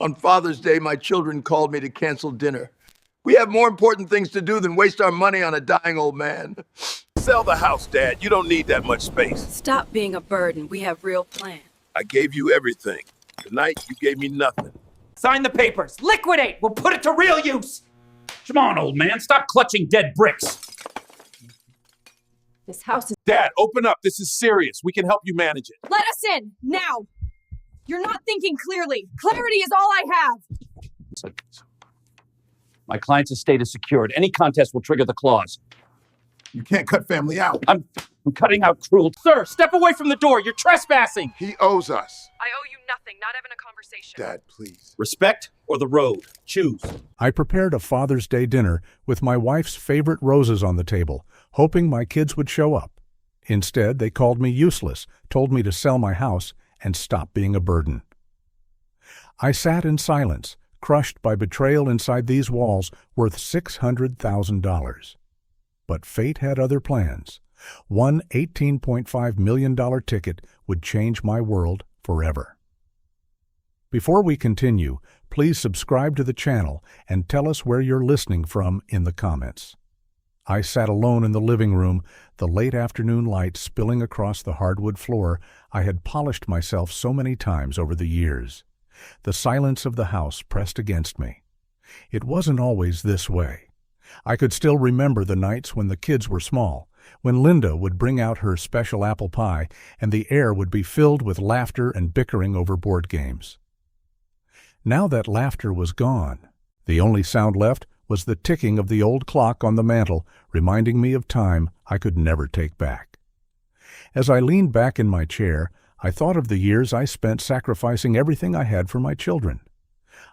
On Father's Day, my children called me to cancel dinner. We have more important things to do than waste our money on a dying old man. Sell the house, Dad. You don't need that much space. Stop being a burden. We have real plans. I gave you everything. Tonight, you gave me nothing. Sign the papers. Liquidate. We'll put it to real use. Come on, old man. Stop clutching dead bricks. This house is... Dad, open up. This is serious. We can help you manage it. Let us in, now! You're not thinking clearly. Clarity is all I have. My client's estate is secured. Any contest will trigger the clause. You can't cut family out. I'm cutting out cruel. Sir, step away from the door. You're trespassing. He owes us. I owe you nothing, not having a conversation. Dad, please. Respect or the road? Choose. I prepared a Father's Day dinner with my wife's favorite roses on the table, hoping my kids would show up. Instead, they called me useless, told me to sell my house, and stop being a burden. I sat in silence, crushed by betrayal inside these walls worth $600,000. But fate had other plans. One $18.5 million ticket would change my world forever. Before we continue, please subscribe to the channel and tell us where you're listening from in the comments. I sat alone in the living room, the late afternoon light spilling across the hardwood floor I had polished myself so many times over the years. The silence of the house pressed against me. It wasn't always this way. I could still remember the nights when the kids were small, when Linda would bring out her special apple pie and the air would be filled with laughter and bickering over board games. Now that laughter was gone. The only sound left was the ticking of the old clock on the mantel, reminding me of time I could never take back. As I leaned back in my chair, I thought of the years I spent sacrificing everything I had for my children.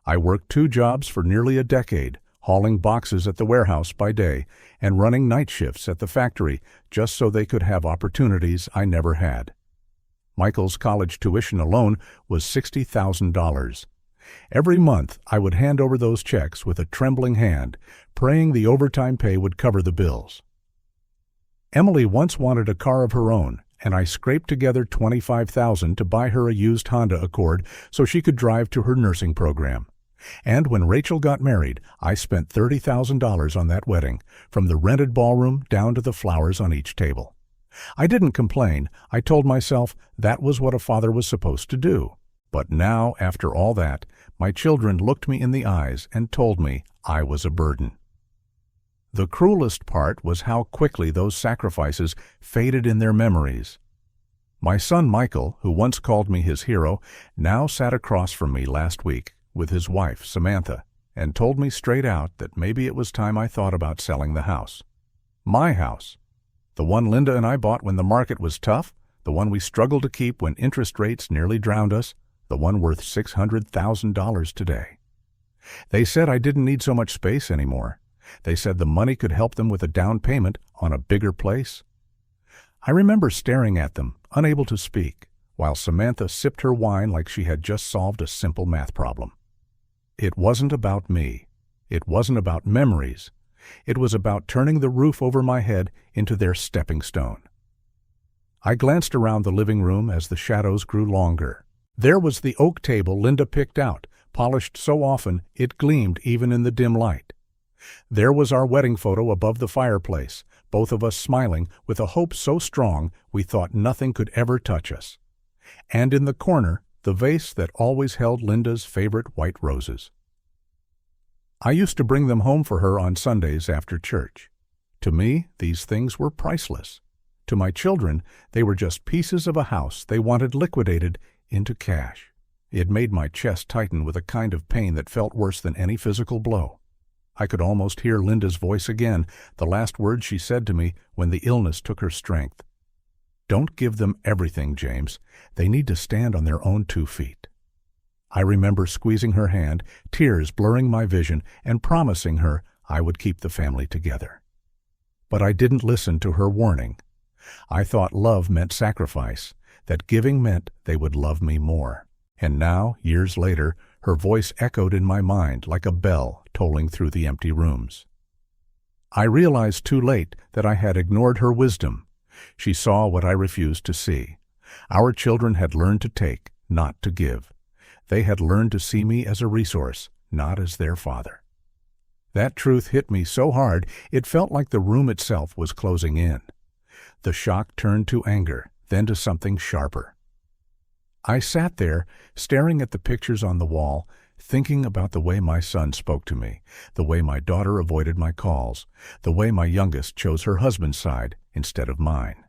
I worked 2 jobs for nearly a decade, hauling boxes at the warehouse by day and running night shifts at the factory just so they could have opportunities I never had. Michael's college tuition alone was $60,000. Every month, I would hand over those checks with a trembling hand, praying the overtime pay would cover the bills. Emily once wanted a car of her own, and I scraped together $25,000 to buy her a used Honda Accord so she could drive to her nursing program. And when Rachel got married, I spent $30,000 on that wedding, from the rented ballroom down to the flowers on each table. I didn't complain. I told myself that was what a father was supposed to do. But now, after all that, my children looked me in the eyes and told me I was a burden. The cruelest part was how quickly those sacrifices faded in their memories. My son Michael, who once called me his hero, now sat across from me last week with his wife, Samantha, and told me straight out that maybe it was time I thought about selling the house. My house. The one Linda and I bought when the market was tough, the one we struggled to keep when interest rates nearly drowned us, the one worth $600,000 today. They said I didn't need so much space anymore. They said the money could help them with a down payment on a bigger place. I remember staring at them, unable to speak, while Samantha sipped her wine like she had just solved a simple math problem. It wasn't about me. It wasn't about memories. It was about turning the roof over my head into their stepping stone. I glanced around the living room as the shadows grew longer. There was the oak table Linda picked out, polished so often it gleamed even in the dim light. There was our wedding photo above the fireplace, both of us smiling with a hope so strong we thought nothing could ever touch us. And in the corner, the vase that always held Linda's favorite white roses. I used to bring them home for her on Sundays after church. To me, these things were priceless. To my children, they were just pieces of a house they wanted liquidated into cash. It made my chest tighten with a kind of pain that felt worse than any physical blow. I could almost hear Linda's voice again, the last words she said to me when the illness took her strength. Don't give them everything, James. They need to stand on their own 2 feet. I remember squeezing her hand, tears blurring my vision, and promising her I would keep the family together. But I didn't listen to her warning. I thought love meant sacrifice, that giving meant they would love me more. And now, years later, her voice echoed in my mind like a bell tolling through the empty rooms. I realized too late that I had ignored her wisdom. She saw what I refused to see. Our children had learned to take, not to give. They had learned to see me as a resource, not as their father. That truth hit me so hard it felt like the room itself was closing in. The shock turned to anger, then to something sharper. I sat there, staring at the pictures on the wall, thinking about the way my son spoke to me, the way my daughter avoided my calls, the way my youngest chose her husband's side instead of mine.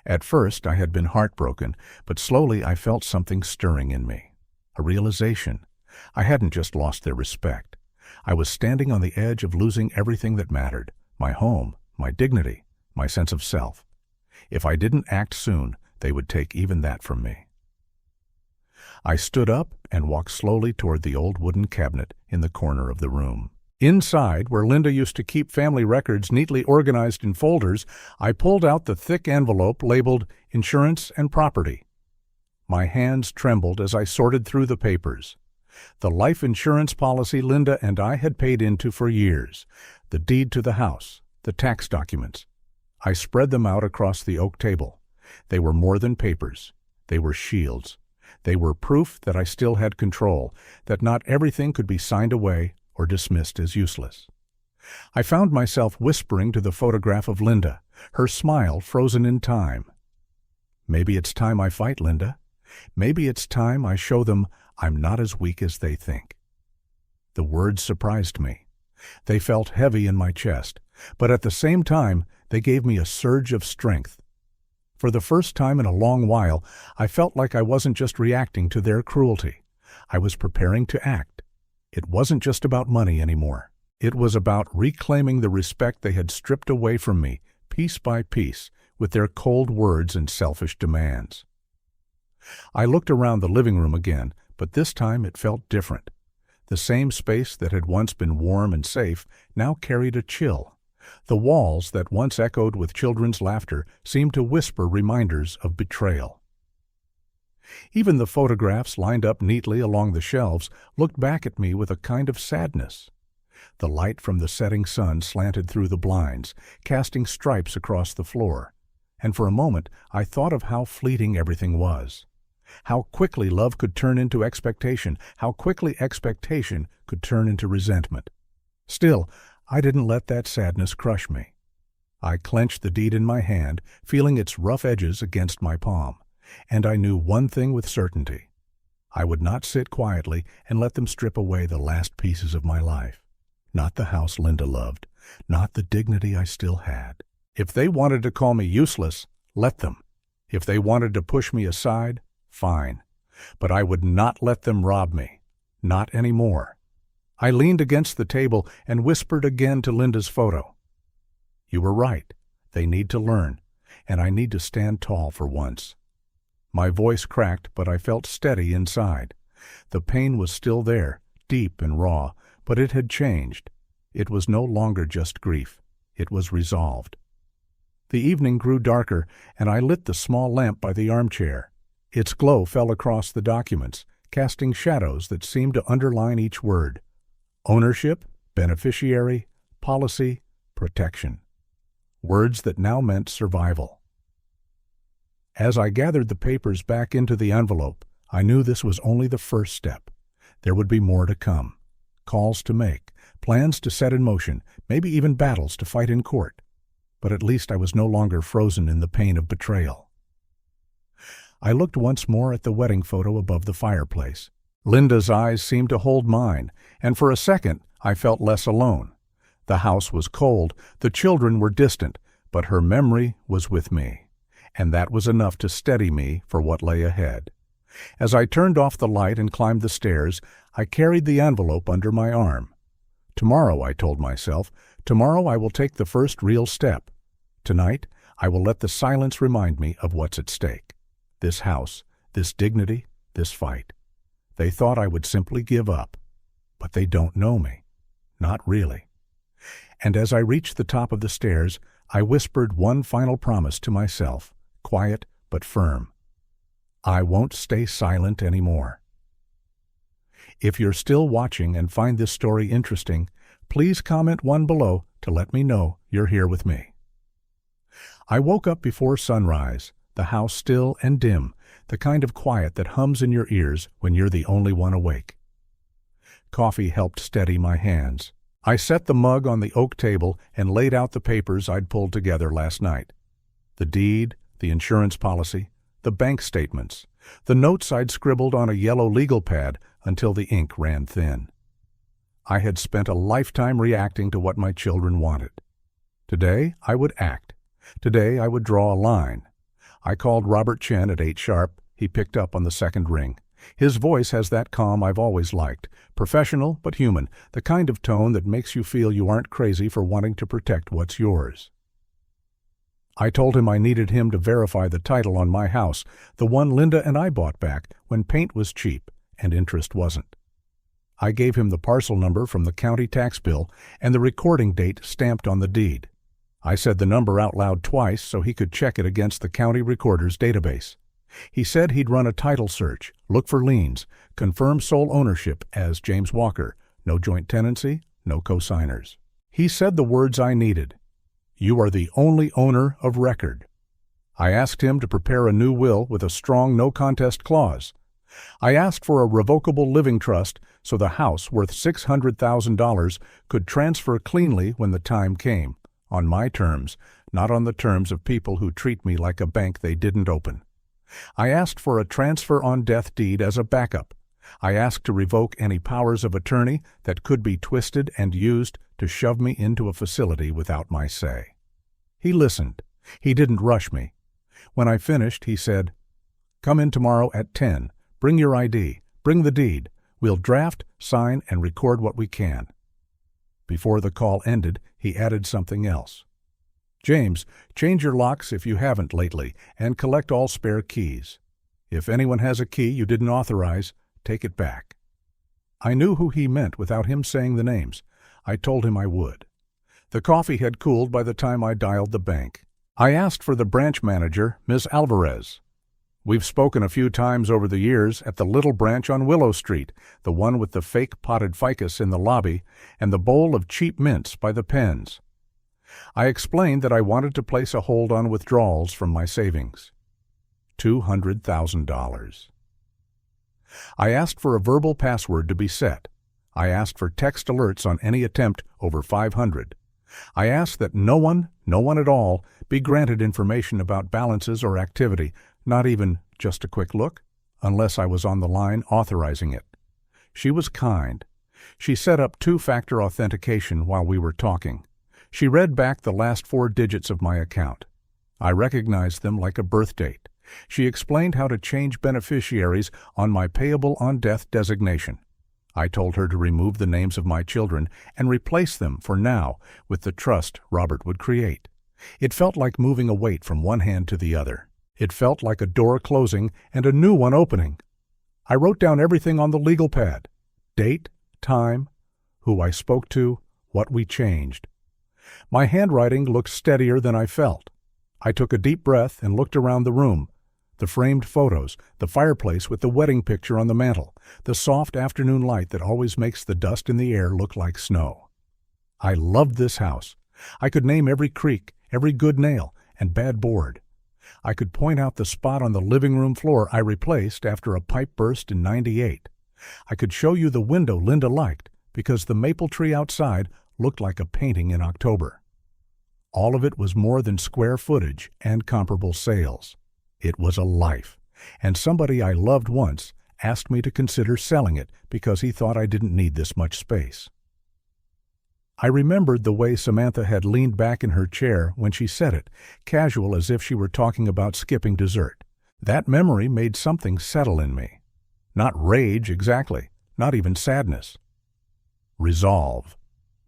At first I had been heartbroken, but slowly I felt something stirring in me. A realization. I hadn't just lost their respect. I was standing on the edge of losing everything that mattered, my home, my dignity, my sense of self. If I didn't act soon, they would take even that from me. I stood up and walked slowly toward the old wooden cabinet in the corner of the room. Inside, where Linda used to keep family records neatly organized in folders, I pulled out the thick envelope labeled Insurance and Property. My hands trembled as I sorted through the papers. The life insurance policy Linda and I had paid into for years, the deed to the house, the tax documents. I spread them out across the oak table. They were more than papers. They were shields. They were proof that I still had control, that not everything could be signed away or dismissed as useless. I found myself whispering to the photograph of Linda, her smile frozen in time. Maybe it's time I fight, Linda. Maybe it's time I show them I'm not as weak as they think. The words surprised me. They felt heavy in my chest, but at the same time, they gave me a surge of strength. For the first time in a long while, I felt like I wasn't just reacting to their cruelty. I was preparing to act. It wasn't just about money anymore. It was about reclaiming the respect they had stripped away from me, piece by piece, with their cold words and selfish demands. I looked around the living room again, but this time it felt different. The same space that had once been warm and safe now carried a chill. The walls that once echoed with children's laughter seemed to whisper reminders of betrayal. Even the photographs lined up neatly along the shelves looked back at me with a kind of sadness. The light from the setting sun slanted through the blinds, casting stripes across the floor. And for a moment I thought of how fleeting everything was. How quickly love could turn into expectation, how quickly expectation could turn into resentment. Still, I didn't let that sadness crush me. I clenched the deed in my hand, feeling its rough edges against my palm, and I knew one thing with certainty. I would not sit quietly and let them strip away the last pieces of my life. Not the house Linda loved, not the dignity I still had. If they wanted to call me useless, let them. If they wanted to push me aside, fine. But I would not let them rob me. Not anymore. I leaned against the table and whispered again to Linda's photo. You were right. They need to learn, and I need to stand tall for once. My voice cracked, but I felt steady inside. The pain was still there, deep and raw, but it had changed. It was no longer just grief. It was resolved. The evening grew darker, and I lit the small lamp by the armchair. Its glow fell across the documents, casting shadows that seemed to underline each word. Ownership, beneficiary, policy, protection. Words that now meant survival. As I gathered the papers back into the envelope, I knew this was only the first step. There would be more to come. Calls to make, plans to set in motion, maybe even battles to fight in court. But at least I was no longer frozen in the pain of betrayal. I looked once more at the wedding photo above the fireplace. Linda's eyes seemed to hold mine, and for a second I felt less alone. The house was cold, the children were distant, but her memory was with me, and that was enough to steady me for what lay ahead. As I turned off the light and climbed the stairs, I carried the envelope under my arm. Tomorrow, I told myself, tomorrow I will take the first real step. Tonight, I will let the silence remind me of what's at stake. This house, this dignity, this fight. They thought I would simply give up, but they don't know me. Not really. And as I reached the top of the stairs, I whispered one final promise to myself, quiet but firm. I won't stay silent anymore. If you're still watching and find this story interesting, please comment one below to let me know you're here with me. I woke up before sunrise, the house still and dim, the kind of quiet that hums in your ears when you're the only one awake. Coffee helped steady my hands. I set the mug on the oak table and laid out the papers I'd pulled together last night. The deed, the insurance policy, the bank statements, the notes I'd scribbled on a yellow legal pad until the ink ran thin. I had spent a lifetime reacting to what my children wanted. Today, I would act. Today, I would draw a line. I called Robert Chen at 8 sharp. He picked up on the second ring. His voice has that calm I've always liked, professional but human, the kind of tone that makes you feel you aren't crazy for wanting to protect what's yours. I told him I needed him to verify the title on my house, the one Linda and I bought back when paint was cheap and interest wasn't. I gave him the parcel number from the county tax bill and the recording date stamped on the deed. I said the number out loud twice so he could check it against the county recorder's database. He said he'd run a title search, look for liens, confirm sole ownership as James Walker, no joint tenancy, no co-signers. He said the words I needed. You are the only owner of record. I asked him to prepare a new will with a strong no-contest clause. I asked for a revocable living trust so the house worth $600,000 could transfer cleanly when the time came, on my terms, not on the terms of people who treat me like a bank they didn't open. I asked for a transfer on death deed as a backup. I asked to revoke any powers of attorney that could be twisted and used to shove me into a facility without my say. He listened. He didn't rush me. When I finished, he said, "Come in tomorrow at 10. Bring your ID. Bring the deed. We'll draft, sign, and record what we can." Before the call ended, he added something else. "James, change your locks if you haven't lately, and collect all spare keys. If anyone has a key you didn't authorize, take it back." I knew who he meant without him saying the names. I told him I would. The coffee had cooled by the time I dialed the bank. I asked for the branch manager, Ms. Alvarez. We've spoken a few times over the years at the little branch on Willow Street, the one with the fake potted ficus in the lobby and the bowl of cheap mints by the pens. I explained that I wanted to place a hold on withdrawals from my savings. $200,000. I asked for a verbal password to be set. I asked for text alerts on any attempt over 500. I asked that no one at all, be granted information about balances or activity, not even just a quick look, unless I was on the line authorizing it. She was kind. She set up two-factor authentication while we were talking. She read back the last 4 digits of my account. I recognized them like a birth date. She explained how to change beneficiaries on my payable on death designation. I told her to remove the names of my children and replace them for now with the trust Robert would create. It felt like moving a weight from one hand to the other. It felt like a door closing and a new one opening. I wrote down everything on the legal pad: date, time, who I spoke to, what we changed. My handwriting looked steadier than I felt. I took a deep breath and looked around the room. The framed photos, the fireplace with the wedding picture on the mantel, the soft afternoon light that always makes the dust in the air look like snow. I loved this house. I could name every creak, every good nail, and bad board. I could point out the spot on the living room floor I replaced after a pipe burst in '98. I could show you the window Linda liked because the maple tree outside looked like a painting in October. All of it was more than square footage and comparable sales. It was a life, and somebody I loved once asked me to consider selling it because he thought I didn't need this much space. I remembered the way Samantha had leaned back in her chair when she said it, casual as if she were talking about skipping dessert. That memory made something settle in me. Not rage exactly, not even sadness. Resolve.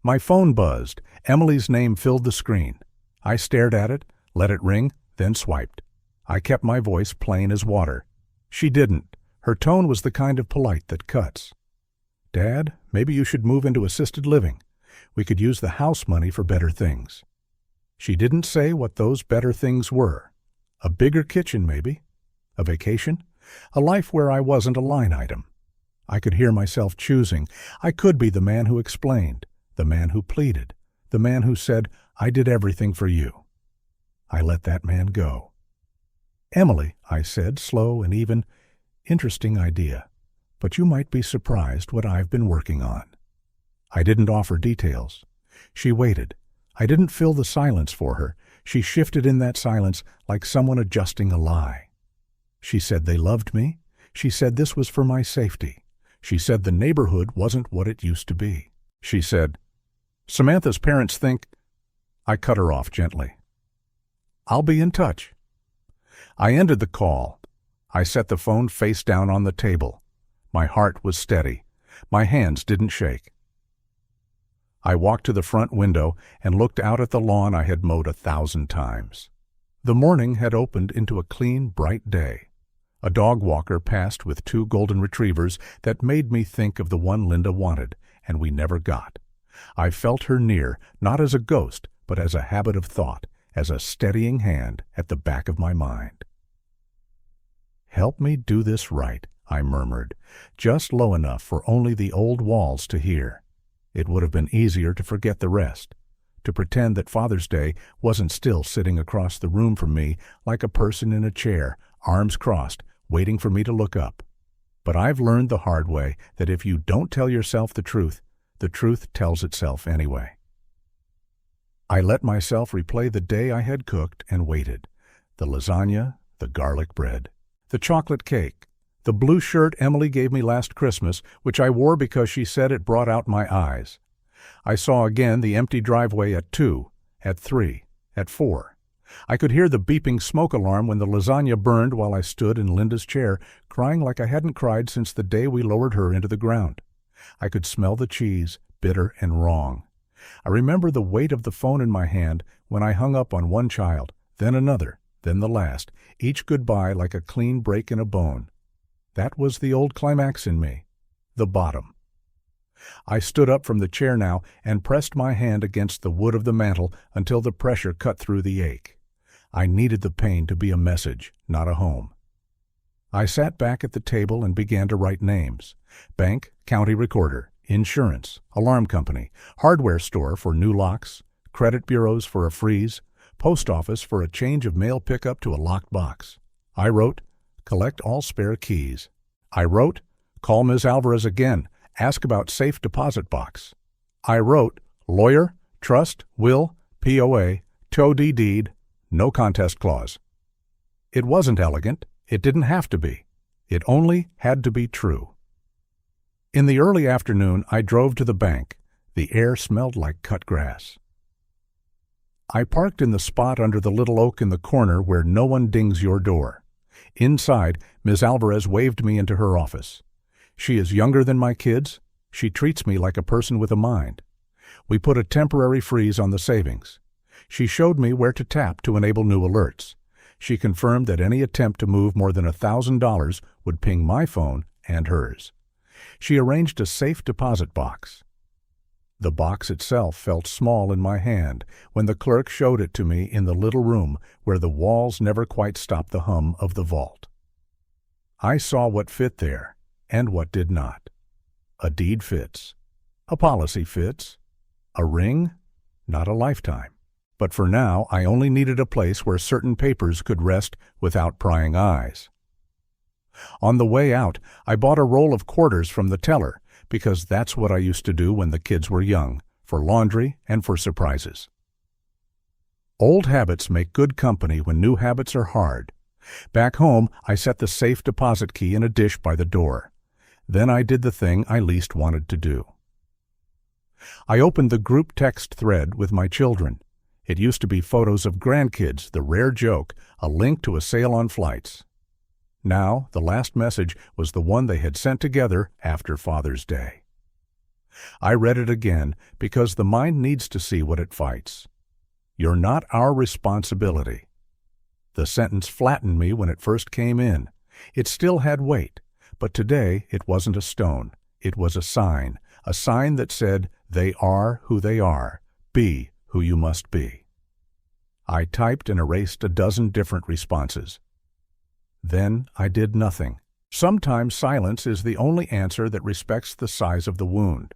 My phone buzzed. Emily's name filled the screen. I stared at it, let it ring, then swiped. I kept my voice plain as water. She didn't. Her tone was the kind of polite that cuts. "Dad, maybe you should move into assisted living. We could use the house money for better things." She didn't say what those better things were. A bigger kitchen, maybe. A vacation. A life where I wasn't a line item. I could hear myself choosing. I could be the man who explained, the man who pleaded, the man who said, "I did everything for you." I let that man go. "Emily," I said, slow and even, "interesting idea, but you might be surprised what I've been working on." I didn't offer details. She waited. I didn't fill the silence for her. She shifted in that silence like someone adjusting a lie. She said they loved me. She said this was for my safety. She said the neighborhood wasn't what it used to be. She said, "Samantha's parents think—" I cut her off gently. "I'll be in touch." I ended the call. I set the phone face down on the table. My heart was steady. My hands didn't shake. I walked to the front window and looked out at the lawn I had mowed 1,000 times. The morning had opened into a clean, bright day. A dog walker passed with 2 golden retrievers that made me think of the one Linda wanted, and we never got. I felt her near, not as a ghost, but as a habit of thought, as a steadying hand at the back of my mind. "Help me do this right," I murmured, just low enough for only the old walls to hear. It would have been easier to forget the rest, to pretend that Father's Day wasn't still sitting across the room from me like a person in a chair, arms crossed, waiting for me to look up. But I've learned the hard way that if you don't tell yourself the truth tells itself anyway. I let myself replay the day I had cooked and waited. The lasagna, the garlic bread, the chocolate cake, the blue shirt Emily gave me last Christmas, which I wore because she said it brought out my eyes. I saw again the empty driveway at 2, at 3, at 4. I could hear the beeping smoke alarm when the lasagna burned while I stood in Linda's chair, crying like I hadn't cried since the day we lowered her into the ground. I could smell the cheese, bitter and wrong. I remember the weight of the phone in my hand when I hung up on one child, then another, then the last, each goodbye like a clean break in a bone. That was the old climax in me, the bottom. I stood up from the chair now and pressed my hand against the wood of the mantel until the pressure cut through the ache. I needed the pain to be a message, not a home. I sat back at the table and began to write names. Bank, county recorder, insurance, alarm company, hardware store for new locks, credit bureaus for a freeze, post office for a change of mail pickup to a locked box. I wrote, collect all spare keys. I wrote, call Ms. Alvarez again, ask about safe deposit box. I wrote, lawyer, trust, will, POA, TOD deed, no contest clause. It wasn't elegant. It didn't have to be. It only had to be true. In the early afternoon, I drove to the bank. The air smelled like cut grass. I parked in the spot under the little oak in the corner where no one dings your door. Inside, Ms. Alvarez waved me into her office. She is younger than my kids. She treats me like a person with a mind. We put a temporary freeze on the savings. She showed me where to tap to enable new alerts. She confirmed that any attempt to move more than $1,000 would ping my phone and hers. She arranged a safe deposit box. The box itself felt small in my hand when the clerk showed it to me in the little room where the walls never quite stopped the hum of the vault. I saw what fit there and what did not. A deed fits. A policy fits. A ring? Not a lifetime. But for now, I only needed a place where certain papers could rest without prying eyes. On the way out, I bought a roll of quarters from the teller, because that's what I used to do when the kids were young, for laundry and for surprises. Old habits make good company when new habits are hard. Back home, I set the safe deposit key in a dish by the door. Then I did the thing I least wanted to do. I opened the group text thread with my children. It used to be photos of grandkids, the rare joke, a link to a sale on flights. Now, the last message was the one they had sent together after Father's Day. I read it again because the mind needs to see what it fights. You're not our responsibility. The sentence flattened me when it first came in. It still had weight, but today it wasn't a stone. It was a sign that said, they are who they are. Be who you must be. I typed and erased a dozen different responses. Then I did nothing. Sometimes silence is the only answer that respects the size of the wound.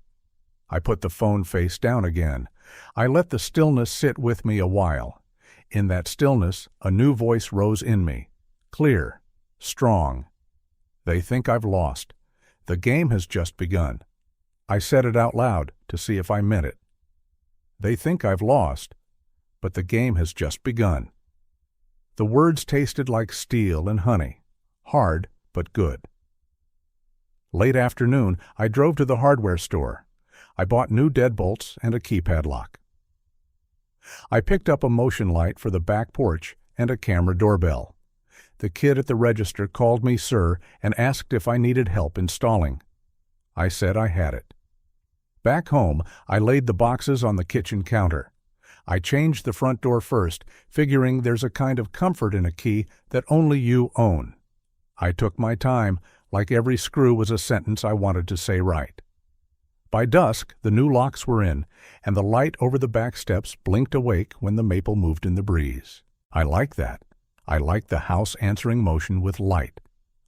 I put the phone face down again. I let the stillness sit with me a while. In that stillness, a new voice rose in me. clear, strong. They think I've lost. The game has just begun. I said it out loud to see if I meant it. They think I've lost, but the game has just begun. The words tasted like steel and honey, hard but good. Late afternoon, I drove to the hardware store. I bought new deadbolts and a keypad lock. I picked up a motion light for the back porch and a camera doorbell. The kid at the register called me sir and asked if I needed help installing. I said I had it. Back home, I laid the boxes on the kitchen counter. I changed the front door first, figuring there's a kind of comfort in a key that only you own. I took my time, like every screw was a sentence I wanted to say right. By dusk, the new locks were in, and the light over the back steps blinked awake when the maple moved in the breeze. I like that. I like the house answering motion with light.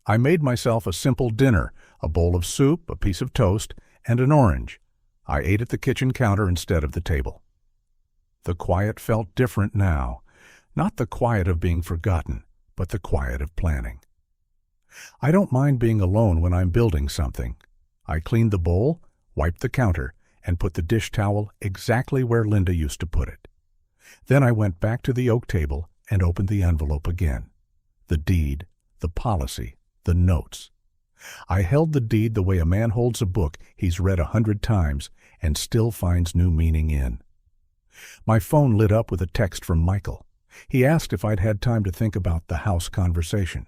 I made myself a simple dinner, a bowl of soup, a piece of toast, and an orange. I ate at the kitchen counter instead of the table. The quiet felt different now. Not the quiet of being forgotten, but the quiet of planning. I don't mind being alone when I'm building something. I cleaned the bowl, wiped the counter, and put the dish towel exactly where Linda used to put it. Then I went back to the oak table and opened the envelope again. The deed, the policy, the notes. I held the deed the way a man holds a book he's read 100 times and still finds new meaning in. My phone lit up with a text from Michael. He asked if I'd had time to think about the house conversation.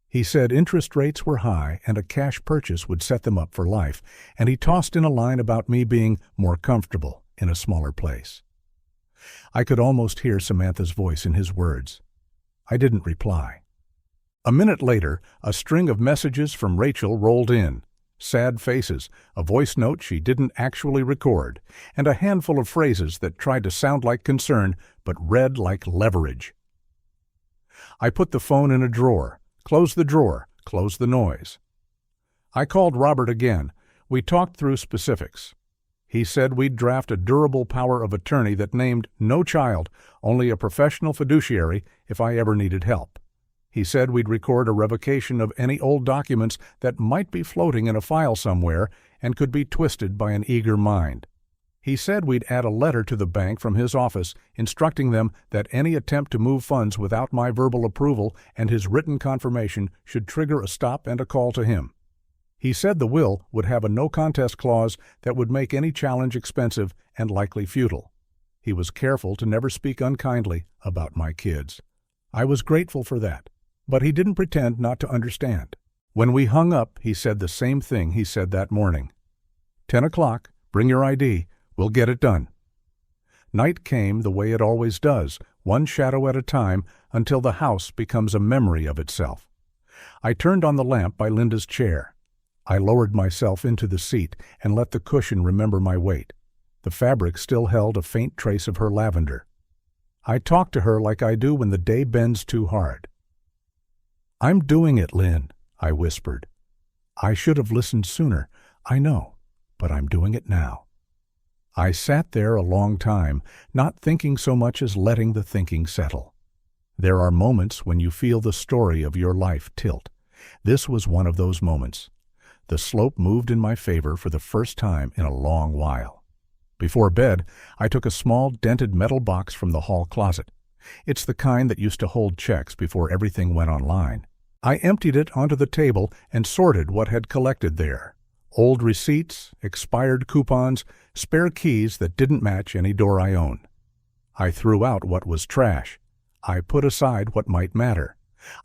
He said interest rates were high and a cash purchase would set them up for life, and he tossed in a line about me being more comfortable in a smaller place. I could almost hear Samantha's voice in his words. I didn't reply. A minute later, a string of messages from Rachel rolled in. Sad faces, a voice note she didn't actually record, and a handful of phrases that tried to sound like concern but read like leverage. I put the phone in a drawer, closed the drawer, closed the noise. I called Robert again. We talked through specifics. He said we'd draft a durable power of attorney that named no child, only a professional fiduciary if I ever needed help. He said we'd record a revocation of any old documents that might be floating in a file somewhere and could be twisted by an eager mind. He said we'd add a letter to the bank from his office instructing them that any attempt to move funds without my verbal approval and his written confirmation should trigger a stop and a call to him. He said the will would have a no-contest clause that would make any challenge expensive and likely futile. He was careful to never speak unkindly about my kids. I was grateful for that, but he didn't pretend not to understand. When we hung up, he said the same thing he said that morning. 10 o'clock, bring your ID, we'll get it done. Night came the way it always does, one shadow at a time, until the house becomes a memory of itself. I turned on the lamp by Linda's chair. I lowered myself into the seat and let the cushion remember my weight. The fabric still held a faint trace of her lavender. I talked to her like I do when the day bends too hard. "I'm doing it, Lynn," I whispered. "I should have listened sooner, I know, but I'm doing it now." I sat there a long time, not thinking so much as letting the thinking settle. There are moments when you feel the story of your life tilt. This was one of those moments. The slope moved in my favor for the first time in a long while. Before bed, I took a small dented metal box from the hall closet. It's the kind that used to hold checks before everything went online. I emptied it onto the table and sorted what had collected there. Old receipts, expired coupons, spare keys that didn't match any door I own. I threw out what was trash. I put aside what might matter.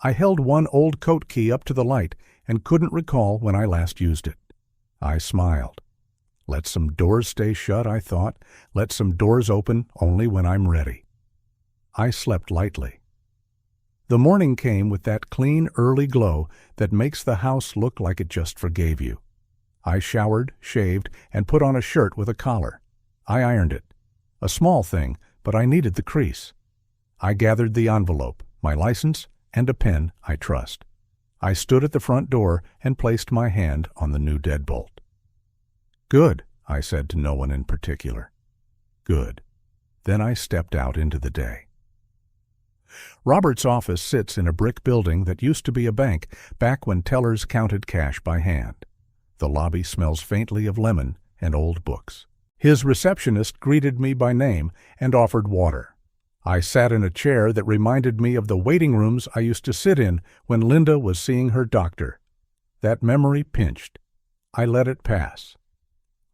I held one old coat key up to the light and couldn't recall when I last used it. I smiled. Let some doors stay shut, I thought. Let some doors open only when I'm ready. I slept lightly. The morning came with that clean, early glow that makes the house look like it just forgave you. I showered, shaved, and put on a shirt with a collar. I ironed it. A small thing, but I needed the crease. I gathered the envelope, my license, and a pen I trust. I stood at the front door and placed my hand on the new deadbolt. "Good," I said to no one in particular. "Good." Then I stepped out into the day. Robert's office sits in a brick building that used to be a bank back when tellers counted cash by hand. The lobby smells faintly of lemon and old books. His receptionist greeted me by name and offered water. I sat in a chair that reminded me of the waiting rooms I used to sit in when Linda was seeing her doctor. That memory pinched. I let it pass.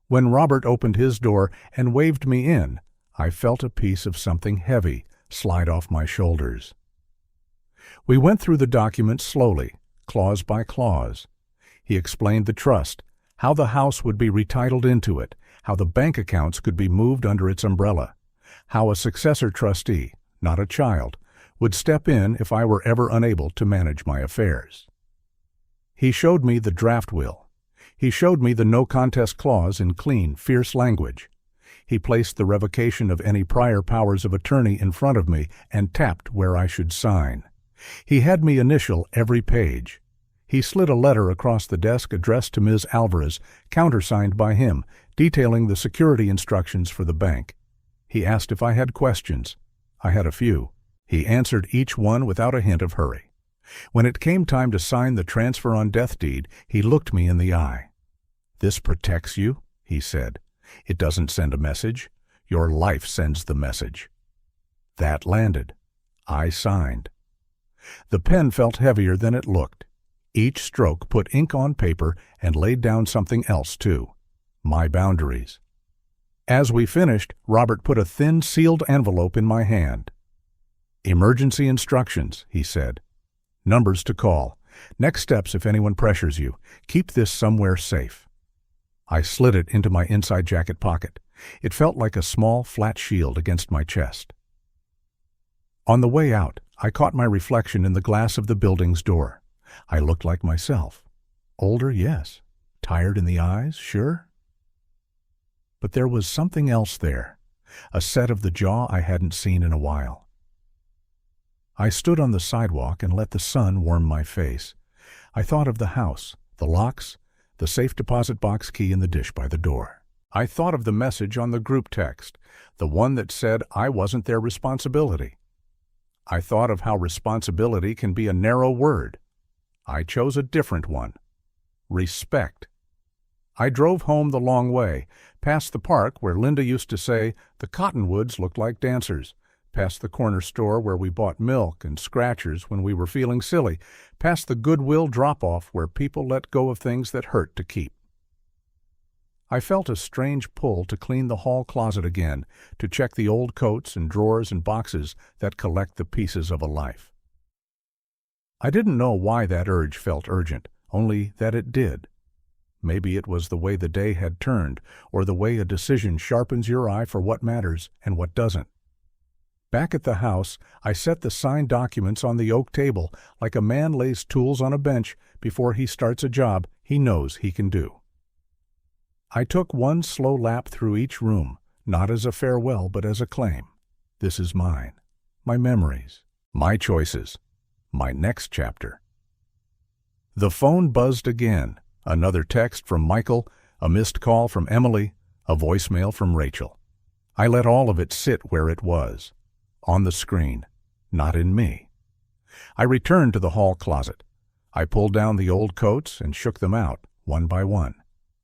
When Robert opened his door and waved me in, I felt a piece of something heavy slide off my shoulders. We went through the documents slowly, clause by clause. He explained the trust, how the house would be retitled into it, how the bank accounts could be moved under its umbrella, how a successor trustee, not a child, would step in if I were ever unable to manage my affairs. He showed me the draft will. He showed me the no contest clause in clean, fierce language. He placed the revocation of any prior powers of attorney in front of me and tapped where I should sign. He had me initial every page. He slid a letter across the desk addressed to Ms. Alvarez, countersigned by him, detailing the security instructions for the bank. He asked if I had questions. I had a few. He answered each one without a hint of hurry. When it came time to sign the transfer on death deed, he looked me in the eye. "This protects you," he said. "It doesn't send a message. Your life sends the message." That landed. I signed. The pen felt heavier than it looked. Each stroke put ink on paper and laid down something else, too. My boundaries. As we finished, Robert put a thin, sealed envelope in my hand. "Emergency instructions," he said. "Numbers to call. Next steps if anyone pressures you. Keep this somewhere safe." I slid it into my inside jacket pocket. It felt like a small, flat shield against my chest. On the way out, I caught my reflection in the glass of the building's door. I looked like myself. Older, yes. Tired in the eyes, sure. But there was something else there, a set of the jaw I hadn't seen in a while. I stood on the sidewalk and let the sun warm my face. I thought of the house, the locks, the safe deposit box key in the dish by the door. I thought of the message on the group text, the one that said I wasn't their responsibility. I thought of how responsibility can be a narrow word. I chose a different one. Respect. I drove home the long way, past the park where Linda used to say the cottonwoods looked like dancers, past the corner store where we bought milk and scratchers when we were feeling silly, past the Goodwill drop-off where people let go of things that hurt to keep. I felt a strange pull to clean the hall closet again, to check the old coats and drawers and boxes that collect the pieces of a life. I didn't know why that urge felt urgent, only that it did. Maybe it was the way the day had turned, or the way a decision sharpens your eye for what matters and what doesn't. Back at the house, I set the signed documents on the oak table like a man lays tools on a bench before he starts a job he knows he can do. I took one slow lap through each room, not as a farewell but as a claim. This is mine, my memories, my choices, my next chapter. The phone buzzed again, another text from Michael, a missed call from Emily, a voicemail from Rachel. I let all of it sit where it was, on the screen, not in me. I returned to the hall closet. I pulled down the old coats and shook them out, one by one.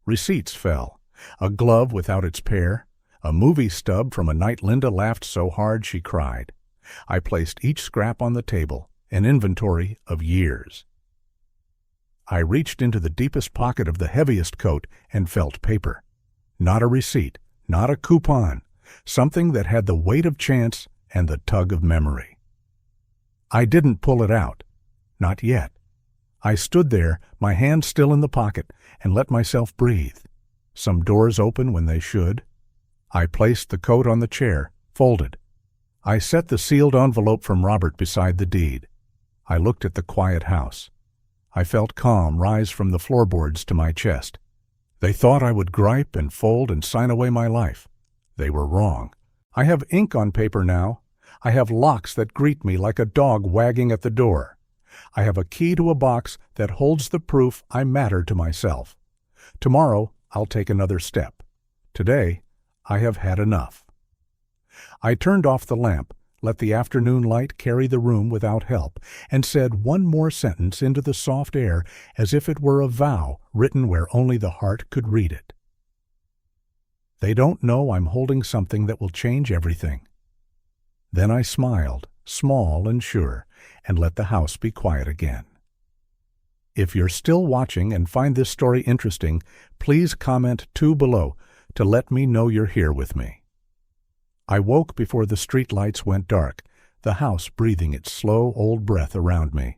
Receipts fell, a glove without its pair, a movie stub from a night Linda laughed so hard she cried. I placed each scrap on the table, an inventory of years. I reached into the deepest pocket of the heaviest coat and felt paper. Not a receipt, not a coupon, something that had the weight of chance and the tug of memory. I didn't pull it out, not yet. I stood there, my hand still in the pocket, and let myself breathe. Some doors open when they should. I placed the coat on the chair, folded. I set the sealed envelope from Robert beside the deed. I looked at the quiet house. I felt calm rise from the floorboards to my chest. They thought I would gripe and fold and sign away my life. They were wrong. I have ink on paper now. I have locks that greet me like a dog wagging at the door. I have a key to a box that holds the proof I matter to myself. Tomorrow, I'll take another step. Today, I have had enough. I turned off the lamp, let the afternoon light carry the room without help, and said one more sentence into the soft air as if it were a vow written where only the heart could read it. They don't know I'm holding something that will change everything. Then I smiled, small and sure, and let the house be quiet again. If you're still watching and find this story interesting, please comment 2 below to let me know you're here with me. I woke before the street lights went dark, the house breathing its slow old breath around me.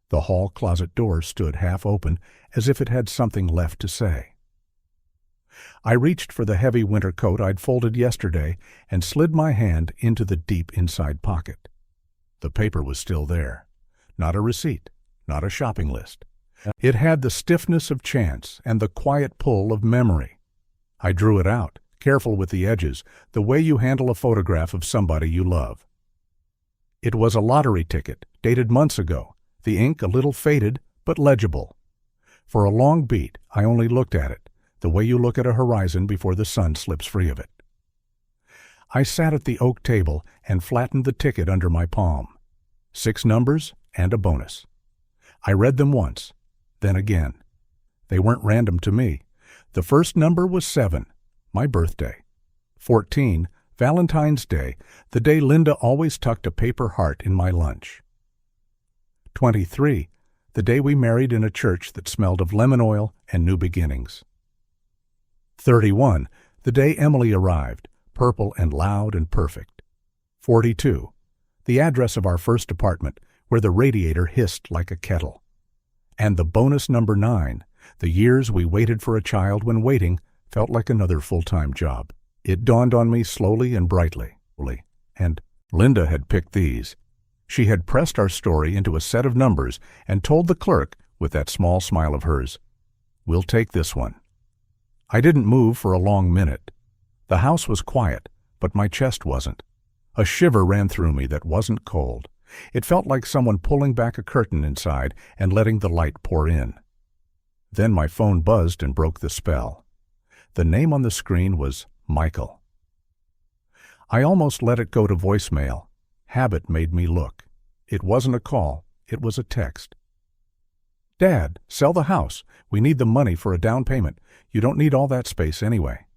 The hall closet door stood half open, as if it had something left to say. I reached for the heavy winter coat I'd folded yesterday and slid my hand into the deep inside pocket. The paper was still there. Not a receipt, not a shopping list. It had the stiffness of chance and the quiet pull of memory. I drew it out, careful with the edges, the way you handle a photograph of somebody you love. It was a lottery ticket, dated months ago, the ink a little faded, but legible. For a long beat, I only looked at it, the way you look at a horizon before the sun slips free of it. I sat at the oak table and flattened the ticket under my palm. 6 numbers and a bonus. I read them once, then again. They weren't random to me. The first number was 7, my birthday. 14, Valentine's Day, the day Linda always tucked a paper heart in my lunch. 23, the day we married in a church that smelled of lemon oil and new beginnings. 31, the day Emily arrived, purple and loud and perfect. 42, the address of our first apartment, where the radiator hissed like a kettle. And the bonus number 9, the years we waited for a child when waiting felt like another full-time job. It dawned on me slowly and brightly. And Linda had picked these. She had pressed our story into a set of numbers and told the clerk, with that small smile of hers, "We'll take this one." I didn't move for a long minute. The house was quiet, but my chest wasn't. A shiver ran through me that wasn't cold. It felt like someone pulling back a curtain inside and letting the light pour in. Then my phone buzzed and broke the spell. The name on the screen was Michael. I almost let it go to voicemail. Habit made me look. It wasn't a call, it was a text. "Dad, sell the house. We need the money for a down payment. You don't need all that space anyway."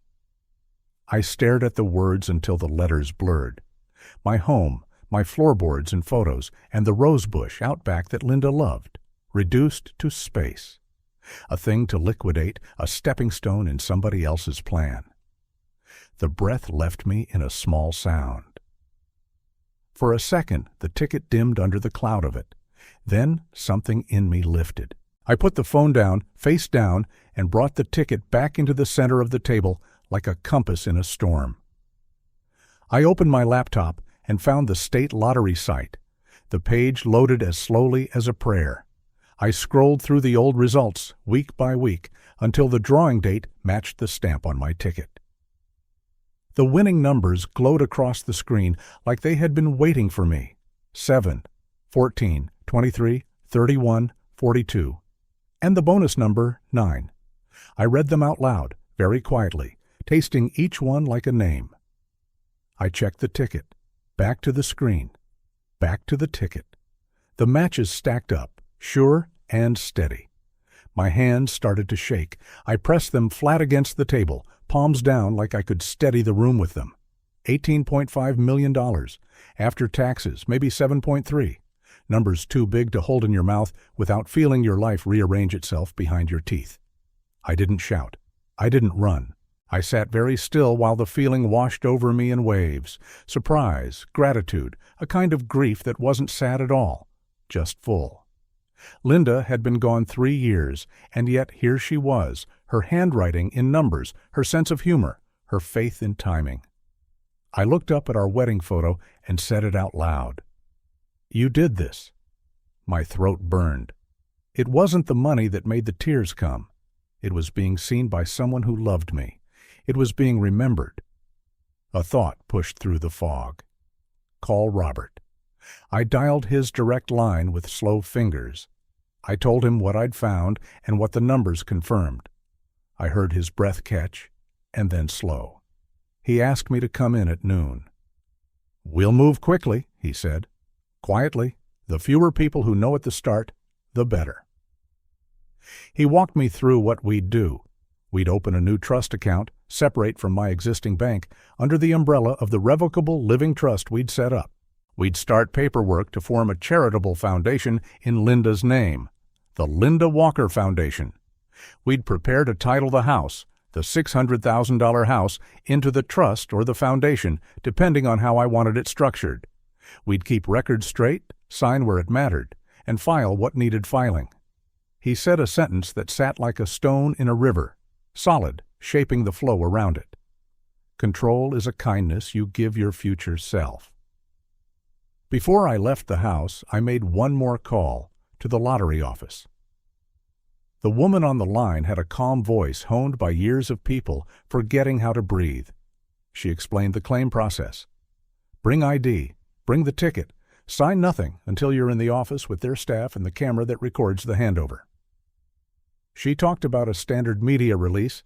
I stared at the words until the letters blurred. My home, my floorboards and photos, and the rose bush out back that Linda loved, reduced to space. A thing to liquidate, a stepping stone in somebody else's plan. The breath left me in a small sound. For a second, the ticket dimmed under the cloud of it. Then something in me lifted. I put the phone down, face down, and brought the ticket back into the center of the table like a compass in a storm. I opened my laptop and found the state lottery site. The page loaded as slowly as a prayer. I scrolled through the old results, week by week, until the drawing date matched the stamp on my ticket. The winning numbers glowed across the screen like they had been waiting for me. 7, 14, 23, 31, 42. And the bonus number, 9. I read them out loud, very quietly, tasting each one like a name. I checked the ticket. Back to the screen. Back to the ticket. The matches stacked up, sure and steady. My hands started to shake. I pressed them flat against the table, palms down like I could steady the room with them. $18.5 million. After taxes, maybe 7.3. Numbers too big to hold in your mouth without feeling your life rearrange itself behind your teeth. I didn't shout. I didn't run. I sat very still while the feeling washed over me in waves. Surprise, gratitude, a kind of grief that wasn't sad at all, just full. Linda had been gone 3 years, and yet here she was, her handwriting in numbers, her sense of humor, her faith in timing. I looked up at our wedding photo and said it out loud. "You did this." My throat burned. It wasn't the money that made the tears come. It was being seen by someone who loved me. It was being remembered. A thought pushed through the fog. Call Robert. I dialed his direct line with slow fingers. I told him what I'd found and what the numbers confirmed. I heard his breath catch, and then slow. He asked me to come in at noon. "We'll move quickly," he said. "Quietly. The fewer people who know at the start, the better." He walked me through what we'd do. We'd open a new trust account, separate from my existing bank, under the umbrella of the revocable living trust we'd set up. We'd start paperwork to form a charitable foundation in Linda's name, the Linda Walker Foundation. We'd prepare to title the house, the $600,000 house, into the trust or the foundation, depending on how I wanted it structured. We'd keep records straight, sign where it mattered, and file what needed filing. He said a sentence that sat like a stone in a river, solid, shaping the flow around it. Control is a kindness you give your future self. Before I left the house, I made one more call to the lottery office. The woman on the line had a calm voice honed by years of people forgetting how to breathe. She explained the claim process. Bring ID, bring the ticket, sign nothing until you're in the office with their staff and the camera that records the handover. She talked about a standard media release.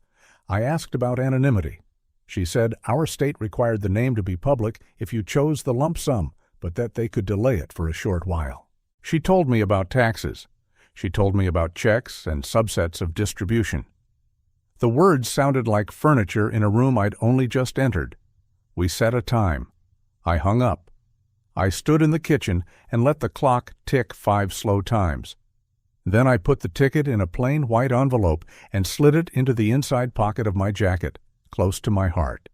I asked about anonymity. She said our state required the name to be public if you chose the lump sum, but that they could delay it for a short while. She told me about taxes. She told me about checks and subsets of distribution. The words sounded like furniture in a room I'd only just entered. We set a time. I hung up. I stood in the kitchen and let the clock tick 5 slow times. Then I put the ticket in a plain white envelope and slid it into the inside pocket of my jacket, close to my heart.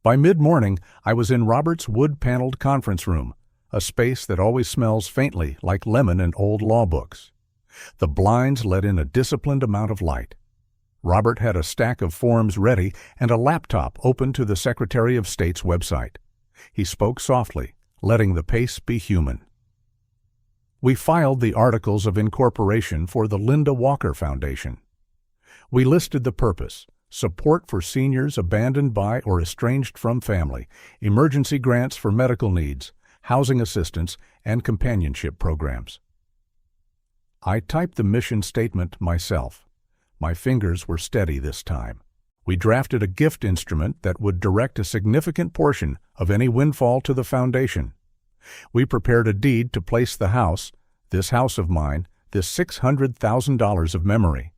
By mid-morning, I was in Robert's wood-paneled conference room, a space that always smells faintly like lemon and old law books. The blinds let in a disciplined amount of light. Robert had a stack of forms ready and a laptop open to the Secretary of State's website. He spoke softly, letting the pace be human. We filed the articles of incorporation for the Linda Walker Foundation. We listed the purpose: support for seniors abandoned by or estranged from family, emergency grants for medical needs, housing assistance, and companionship programs. I typed the mission statement myself. My fingers were steady this time. We drafted a gift instrument that would direct a significant portion of any windfall to the foundation. We prepared a deed to place the house, this house of mine, this $600,000 of memory,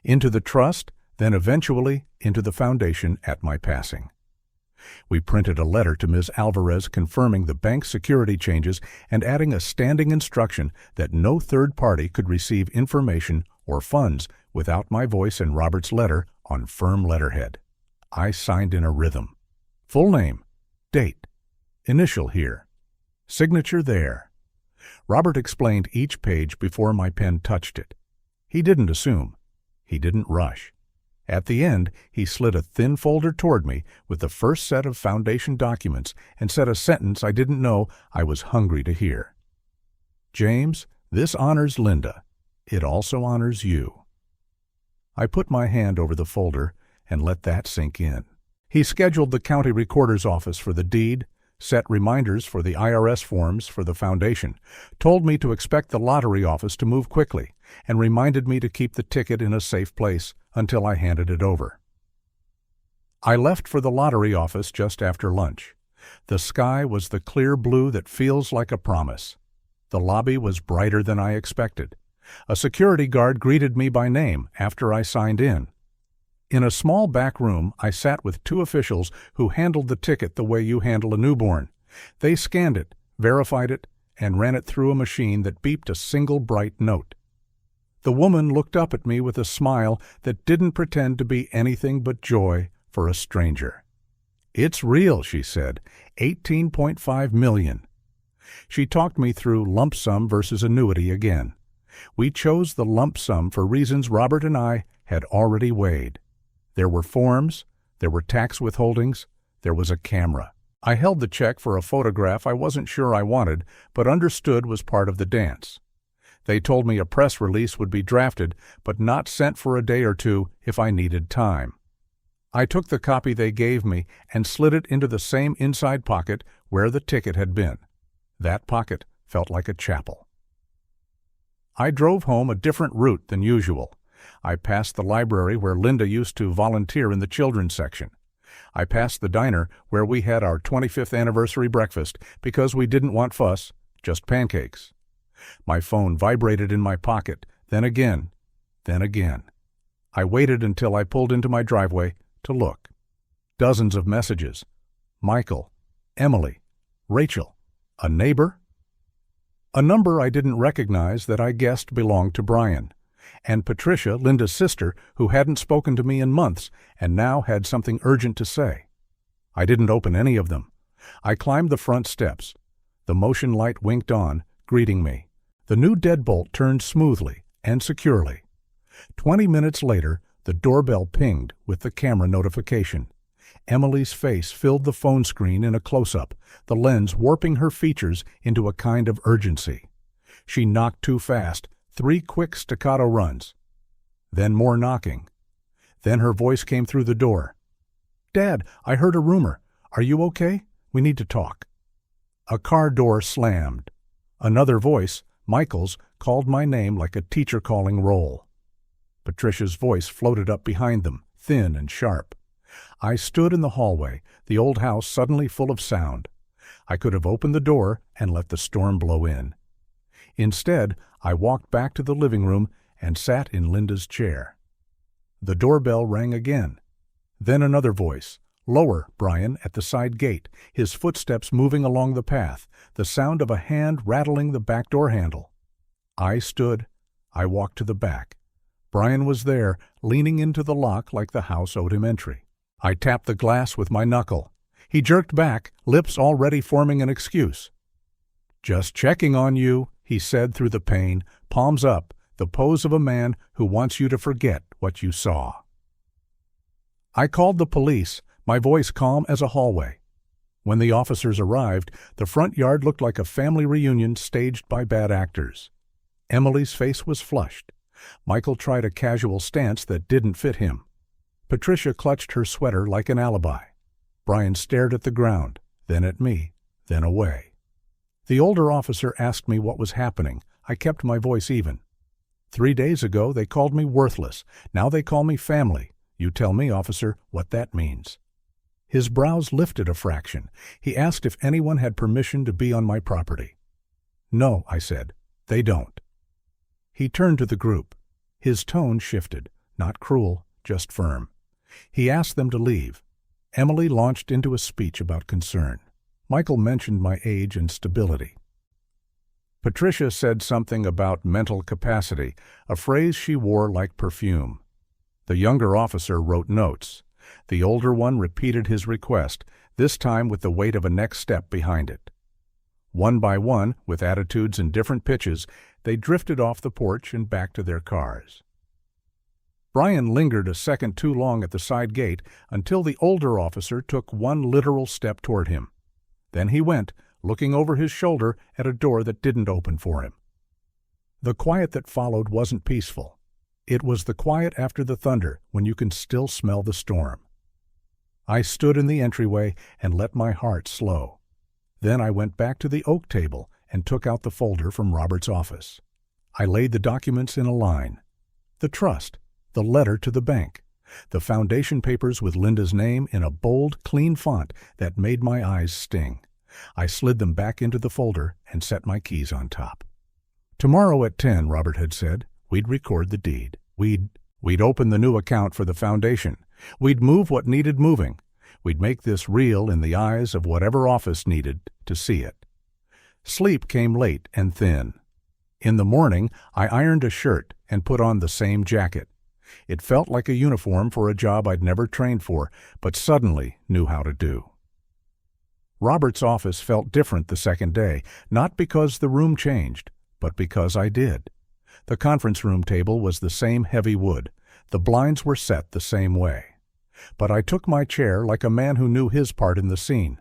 into the trust, then eventually into the foundation at my passing. We printed a letter to Ms. Alvarez confirming the bank security changes and adding a standing instruction that no third party could receive information or funds without my voice and Robert's letter on firm letterhead. I signed in a rhythm. Full name, date, initial here, signature there. Robert explained each page before my pen touched it. He didn't assume. He didn't rush. At the end, he slid a thin folder toward me with the first set of foundation documents and said a sentence I didn't know I was hungry to hear. "James, this honors Linda. It also honors you." I put my hand over the folder and let that sink in. He scheduled the county recorder's office for the deed, set reminders for the IRS forms for the foundation, told me to expect the lottery office to move quickly, and reminded me to keep the ticket in a safe place until I handed it over. I left for the lottery office just after lunch. The sky was the clear blue that feels like a promise. The lobby was brighter than I expected. A security guard greeted me by name after I signed in. In a small back room, I sat with 2 officials who handled the ticket the way you handle a newborn. They scanned it, verified it, and ran it through a machine that beeped a single bright note. The woman looked up at me with a smile that didn't pretend to be anything but joy for a stranger. "It's real," she said. 18.5 million. She talked me through lump sum versus annuity again. We chose the lump sum for reasons Robert and I had already weighed. There were forms, there were tax withholdings, there was a camera. I held the check for a photograph I wasn't sure I wanted, but understood was part of the dance. They told me a press release would be drafted, but not sent for a day or 2 if I needed time. I took the copy they gave me and slid it into the same inside pocket where the ticket had been. That pocket felt like a chapel. I drove home a different route than usual. I passed the library where Linda used to volunteer in the children's section. I passed the diner where we had our 25th anniversary breakfast because we didn't want fuss, just pancakes. My phone vibrated in my pocket, then again, then again. I waited until I pulled into my driveway to look. Dozens of messages. Michael, Emily, Rachel, a neighbor? A number I didn't recognize that I guessed belonged to Brian, and Patricia, Linda's sister, who hadn't spoken to me in months and now had something urgent to say. I didn't open any of them. I climbed the front steps. The motion light winked on, greeting me. The new deadbolt turned smoothly and securely. 20 minutes later, the doorbell pinged with the camera notification. Emily's face filled the phone screen in a close-up, the lens warping her features into a kind of urgency. She knocked too fast, 3 quick staccato runs. Then more knocking. Then her voice came through the door. "Dad, I heard a rumor. Are you okay? We need to talk." A car door slammed. Another voice, Michael's, called my name like a teacher calling roll. Patricia's voice floated up behind them, thin and sharp. I stood in the hallway, the old house suddenly full of sound. I could have opened the door and let the storm blow in. Instead, I walked back to the living room and sat in Linda's chair. The doorbell rang again. Then another voice, lower, Brian, at the side gate, his footsteps moving along the path, the sound of a hand rattling the back door handle. I stood. I walked to the back. Brian was there, leaning into the lock like the house owed him entry. I tapped the glass with my knuckle. He jerked back, lips already forming an excuse. "Just checking on you," he said through the pane, palms up, the pose of a man who wants you to forget what you saw. I called the police, my voice calm as a hallway. When the officers arrived, the front yard looked like a family reunion staged by bad actors. Emily's face was flushed. Michael tried a casual stance that didn't fit him. Patricia clutched her sweater like an alibi. Brian stared at the ground, then at me, then away. The older officer asked me what was happening. I kept my voice even. 3 days ago they called me worthless. Now they call me family. You tell me, officer, what that means. His brows lifted a fraction. He asked if anyone had permission to be on my property. "No," I said. "They don't." He turned to the group. His tone shifted, not cruel, just firm. He asked them to leave. Emily launched into a speech about concern. Michael mentioned my age and stability. Patricia said something about mental capacity, a phrase she wore like perfume. The younger officer wrote notes. The older one repeated his request, this time with the weight of a next step behind it. One by one, with attitudes in different pitches, they drifted off the porch and back to their cars. Brian lingered a second too long at the side gate until the older officer took one literal step toward him. Then he went, looking over his shoulder at a door that didn't open for him. The quiet that followed wasn't peaceful. It was the quiet after the thunder, when you can still smell the storm. I stood in the entryway and let my heart slow. Then I went back to the oak table and took out the folder from Robert's office. I laid the documents in a line. The trust, the letter to the bank, the foundation papers with Linda's name in a bold, clean font that made my eyes sting. I slid them back into the folder and set my keys on top. Tomorrow at 10, Robert had said, we'd record the deed. We'd open the new account for the foundation. We'd move what needed moving. We'd make this real in the eyes of whatever office needed to see it. Sleep came late and thin. In the morning, I ironed a shirt and put on the same jacket. It felt like a uniform for a job I'd never trained for, but suddenly knew how to do. Robert's office felt different the second day, not because the room changed, but because I did. The conference room table was the same heavy wood. The blinds were set the same way. But I took my chair like a man who knew his part in the scene.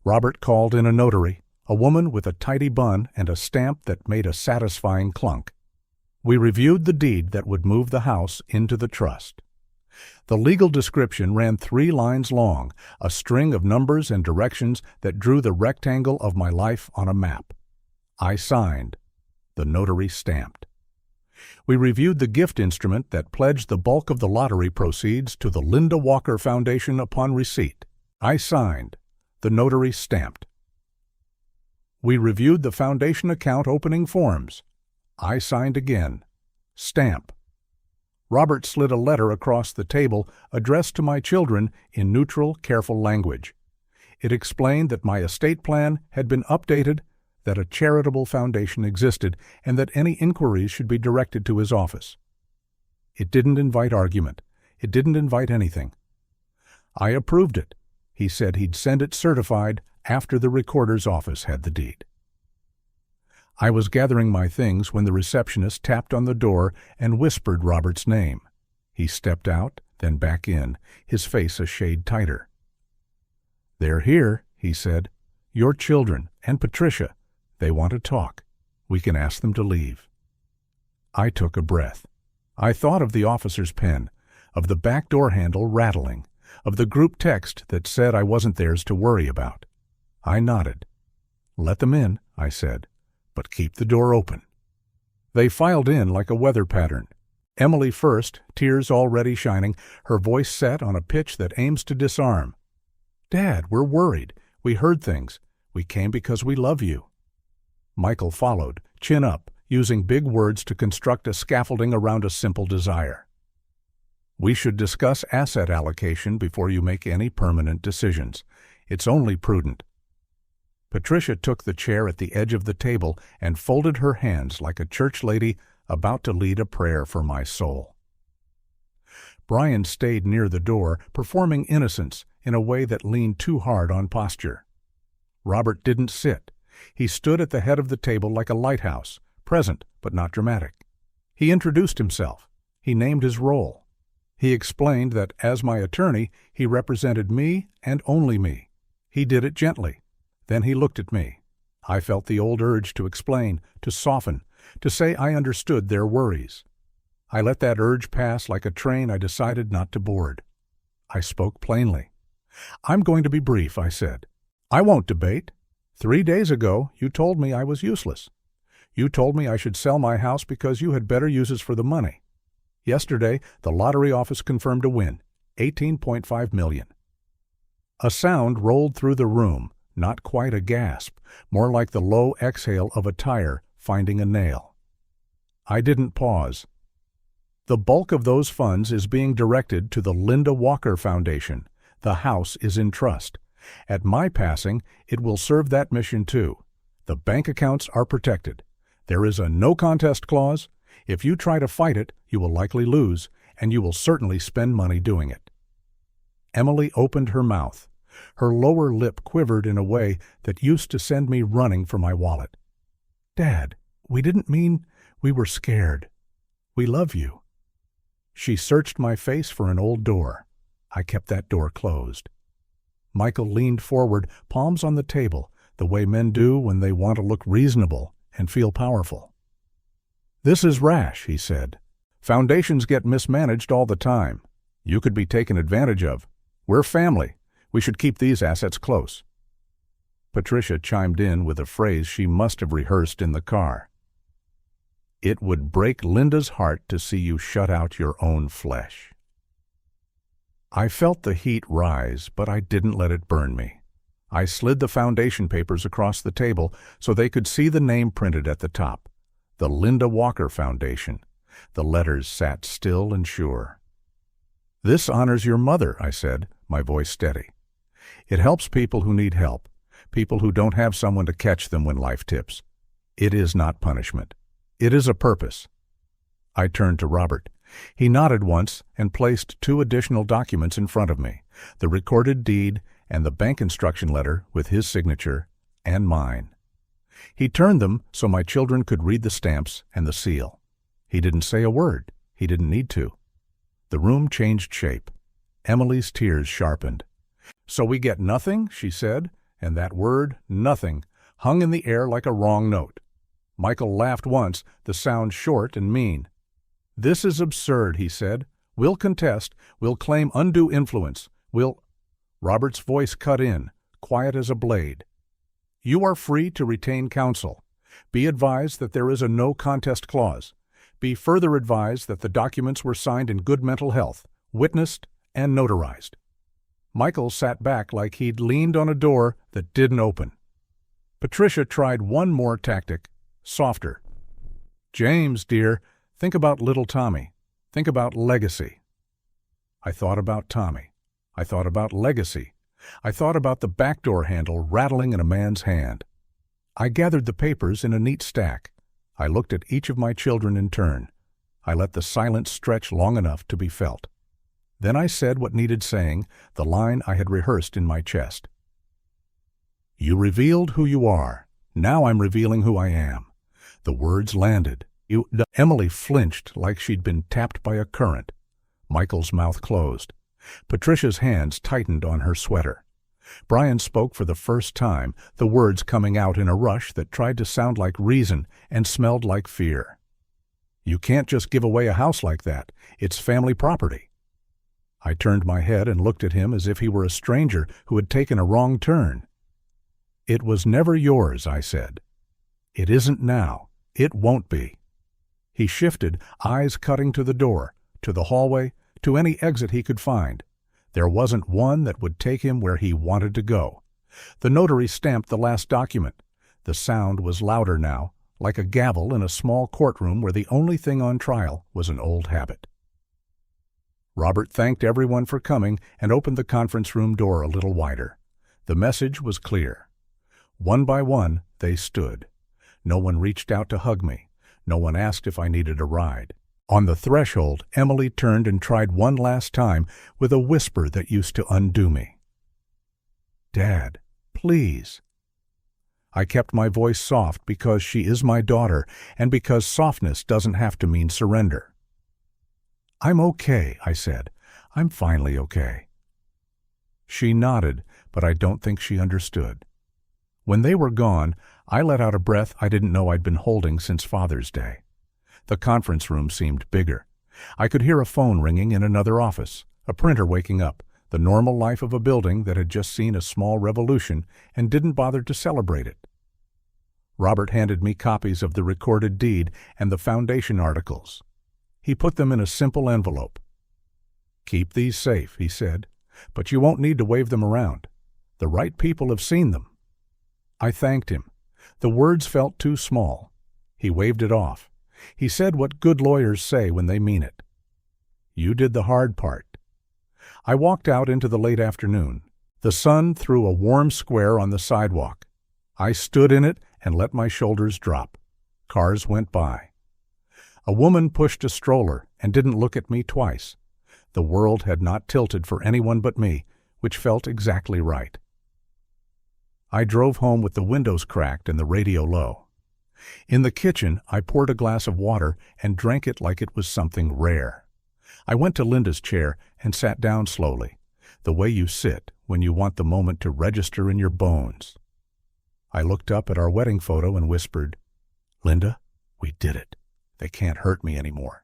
Robert called in a notary, a woman with a tidy bun and a stamp that made a satisfying clunk. We reviewed the deed that would move the house into the trust. The legal description ran 3 lines long, a string of numbers and directions that drew the rectangle of my life on a map. I signed. The notary stamped. We reviewed the gift instrument that pledged the bulk of the lottery proceeds to the Linda Walker Foundation upon receipt. I signed. The notary stamped. We reviewed the foundation account opening forms. I signed again. Stamp. Robert slid a letter across the table addressed to my children in neutral, careful language. It explained that my estate plan had been updated, that a charitable foundation existed, and that any inquiries should be directed to his office. It didn't invite argument. It didn't invite anything. I approved it. He said he'd send it certified after the recorder's office had the deed. I was gathering my things when the receptionist tapped on the door and whispered Robert's name. He stepped out, then back in, his face a shade tighter. "They're here," he said. "Your children and Patricia. They want to talk. We can ask them to leave." I took a breath. I thought of the officer's pen, of the back door handle rattling, of the group text that said I wasn't theirs to worry about. I nodded. "Let them in," I said, "but keep the door open." They filed in like a weather pattern. Emily first, tears already shining, her voice set on a pitch that aims to disarm. "Dad, we're worried. We heard things. We came because we love you." Michael followed, chin up, using big words to construct a scaffolding around a simple desire. "We should discuss asset allocation before you make any permanent decisions. It's only prudent." Patricia took the chair at the edge of the table and folded her hands like a church lady about to lead a prayer for my soul. Brian stayed near the door, performing innocence in a way that leaned too hard on posture. Robert didn't sit. He stood at the head of the table like a lighthouse, present but not dramatic. He introduced himself. He named his role. He explained that as my attorney, he represented me and only me. He did it gently. Then he looked at me. I felt the old urge to explain, to soften, to say I understood their worries. I let that urge pass like a train I decided not to board. I spoke plainly. "I'm going to be brief," I said. "I won't debate. 3 days ago, you told me I was useless. You told me I should sell my house because you had better uses for the money. Yesterday, the lottery office confirmed a win, $18.5 million. A sound rolled through the room, not quite a gasp, more like the low exhale of a tire finding a nail. I didn't pause. "The bulk of those funds is being directed to the Linda Walker Foundation. The house is in trust. At my passing, it will serve that mission too. The bank accounts are protected. There is a no contest clause. If you try to fight it, you will likely lose, and you will certainly spend money doing it." Emily opened her mouth. Her lower lip quivered in a way that used to send me running for my wallet. "Dad, we didn't mean we were scared. We love you." She searched my face for an old door. I kept that door closed. Michael leaned forward, palms on the table, the way men do when they want to look reasonable and feel powerful. "This is rash," he said. "Foundations get mismanaged all the time. You could be taken advantage of. We're family. We should keep these assets close." Patricia chimed in with a phrase she must have rehearsed in the car. "It would break Linda's heart to see you shut out your own flesh." I felt the heat rise, but I didn't let it burn me. I slid the foundation papers across the table so they could see the name printed at the top. The Linda Walker Foundation. The letters sat still and sure. "This honors your mother," I said, my voice steady. "It helps people who need help, people who don't have someone to catch them when life tips. It is not punishment. It is a purpose." I turned to Robert. He nodded once and placed 2 additional documents in front of me, the recorded deed and the bank instruction letter with his signature and mine. He turned them so my children could read the stamps and the seal. He didn't say a word. He didn't need to. The room changed shape. Emily's tears sharpened. "So we get nothing?" she said, and that word, nothing, hung in the air like a wrong note. Michael laughed once, the sound short and mean. "This is absurd," he said. "We'll contest. We'll claim undue influence. We'll—" Robert's voice cut in, quiet as a blade. "You are free to retain counsel. Be advised that there is a no contest clause. Be further advised that the documents were signed in good mental health, witnessed, and notarized. Michael sat back like he'd leaned on a door that didn't open. Patricia tried one more tactic, softer. James, dear, think about little Tommy. Think about legacy. I thought about Tommy. I thought about legacy. I thought about the backdoor handle rattling in a man's hand. I gathered the papers in a neat stack. I looked at each of my children in turn. I let the silence stretch long enough to be felt. Then I said what needed saying, the line I had rehearsed in my chest. You revealed who you are. Now I'm revealing who I am. The words landed. Emily flinched like she'd been tapped by a current. Michael's mouth closed. Patricia's hands tightened on her sweater. Brian spoke for the first time, the words coming out in a rush that tried to sound like reason and smelled like fear. You can't just give away a house like that. It's family property. I turned my head and looked at him as if he were a stranger who had taken a wrong turn. It was never yours, I said. It isn't now. It won't be. He shifted, eyes cutting to the door, to the hallway, to any exit he could find. There wasn't one that would take him where he wanted to go. The notary stamped the last document. The sound was louder now, like a gavel in a small courtroom where the only thing on trial was an old habit. Robert thanked everyone for coming and opened the conference room door a little wider. The message was clear. One by one, they stood. No one reached out to hug me. No one asked if I needed a ride. On the threshold, Emily turned and tried one last time with a whisper that used to undo me. Dad, please. I kept my voice soft because she is my daughter and because softness doesn't have to mean surrender. I'm okay, I said. I'm finally okay. She nodded, but I don't think she understood. When they were gone, I let out a breath I didn't know I'd been holding since Father's Day. The conference room seemed bigger. I could hear a phone ringing in another office, a printer waking up, the normal life of a building that had just seen a small revolution and didn't bother to celebrate it. Robert handed me copies of the recorded deed and the foundation articles. He put them in a simple envelope. Keep these safe, he said, but you won't need to wave them around. The right people have seen them. I thanked him. The words felt too small. He waved it off. He said what good lawyers say when they mean it. You did the hard part. I walked out into the late afternoon. The sun threw a warm square on the sidewalk. I stood in it and let my shoulders drop. Cars went by. A woman pushed a stroller and didn't look at me twice. The world had not tilted for anyone but me, which felt exactly right. I drove home with the windows cracked and the radio low. In the kitchen, I poured a glass of water and drank it like it was something rare. I went to Linda's chair and sat down slowly, the way you sit when you want the moment to register in your bones. I looked up at our wedding photo and whispered, Linda, we did it. They can't hurt me anymore.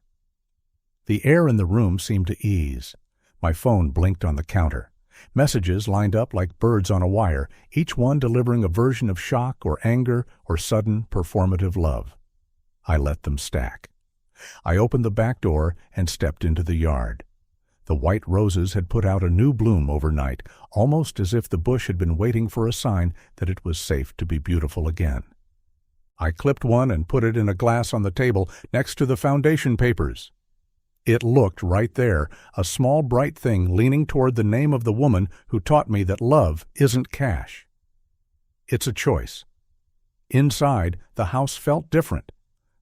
The air in the room seemed to ease. My phone blinked on the counter. Messages lined up like birds on a wire, each one delivering a version of shock or anger or sudden performative love. I let them stack. I opened the back door and stepped into the yard. The white roses had put out a new bloom overnight, almost as if the bush had been waiting for a sign that it was safe to be beautiful again. I clipped one and put it in a glass on the table next to the foundation papers. It looked right there, a small bright thing leaning toward the name of the woman who taught me that love isn't cash. It's a choice. Inside, the house felt different.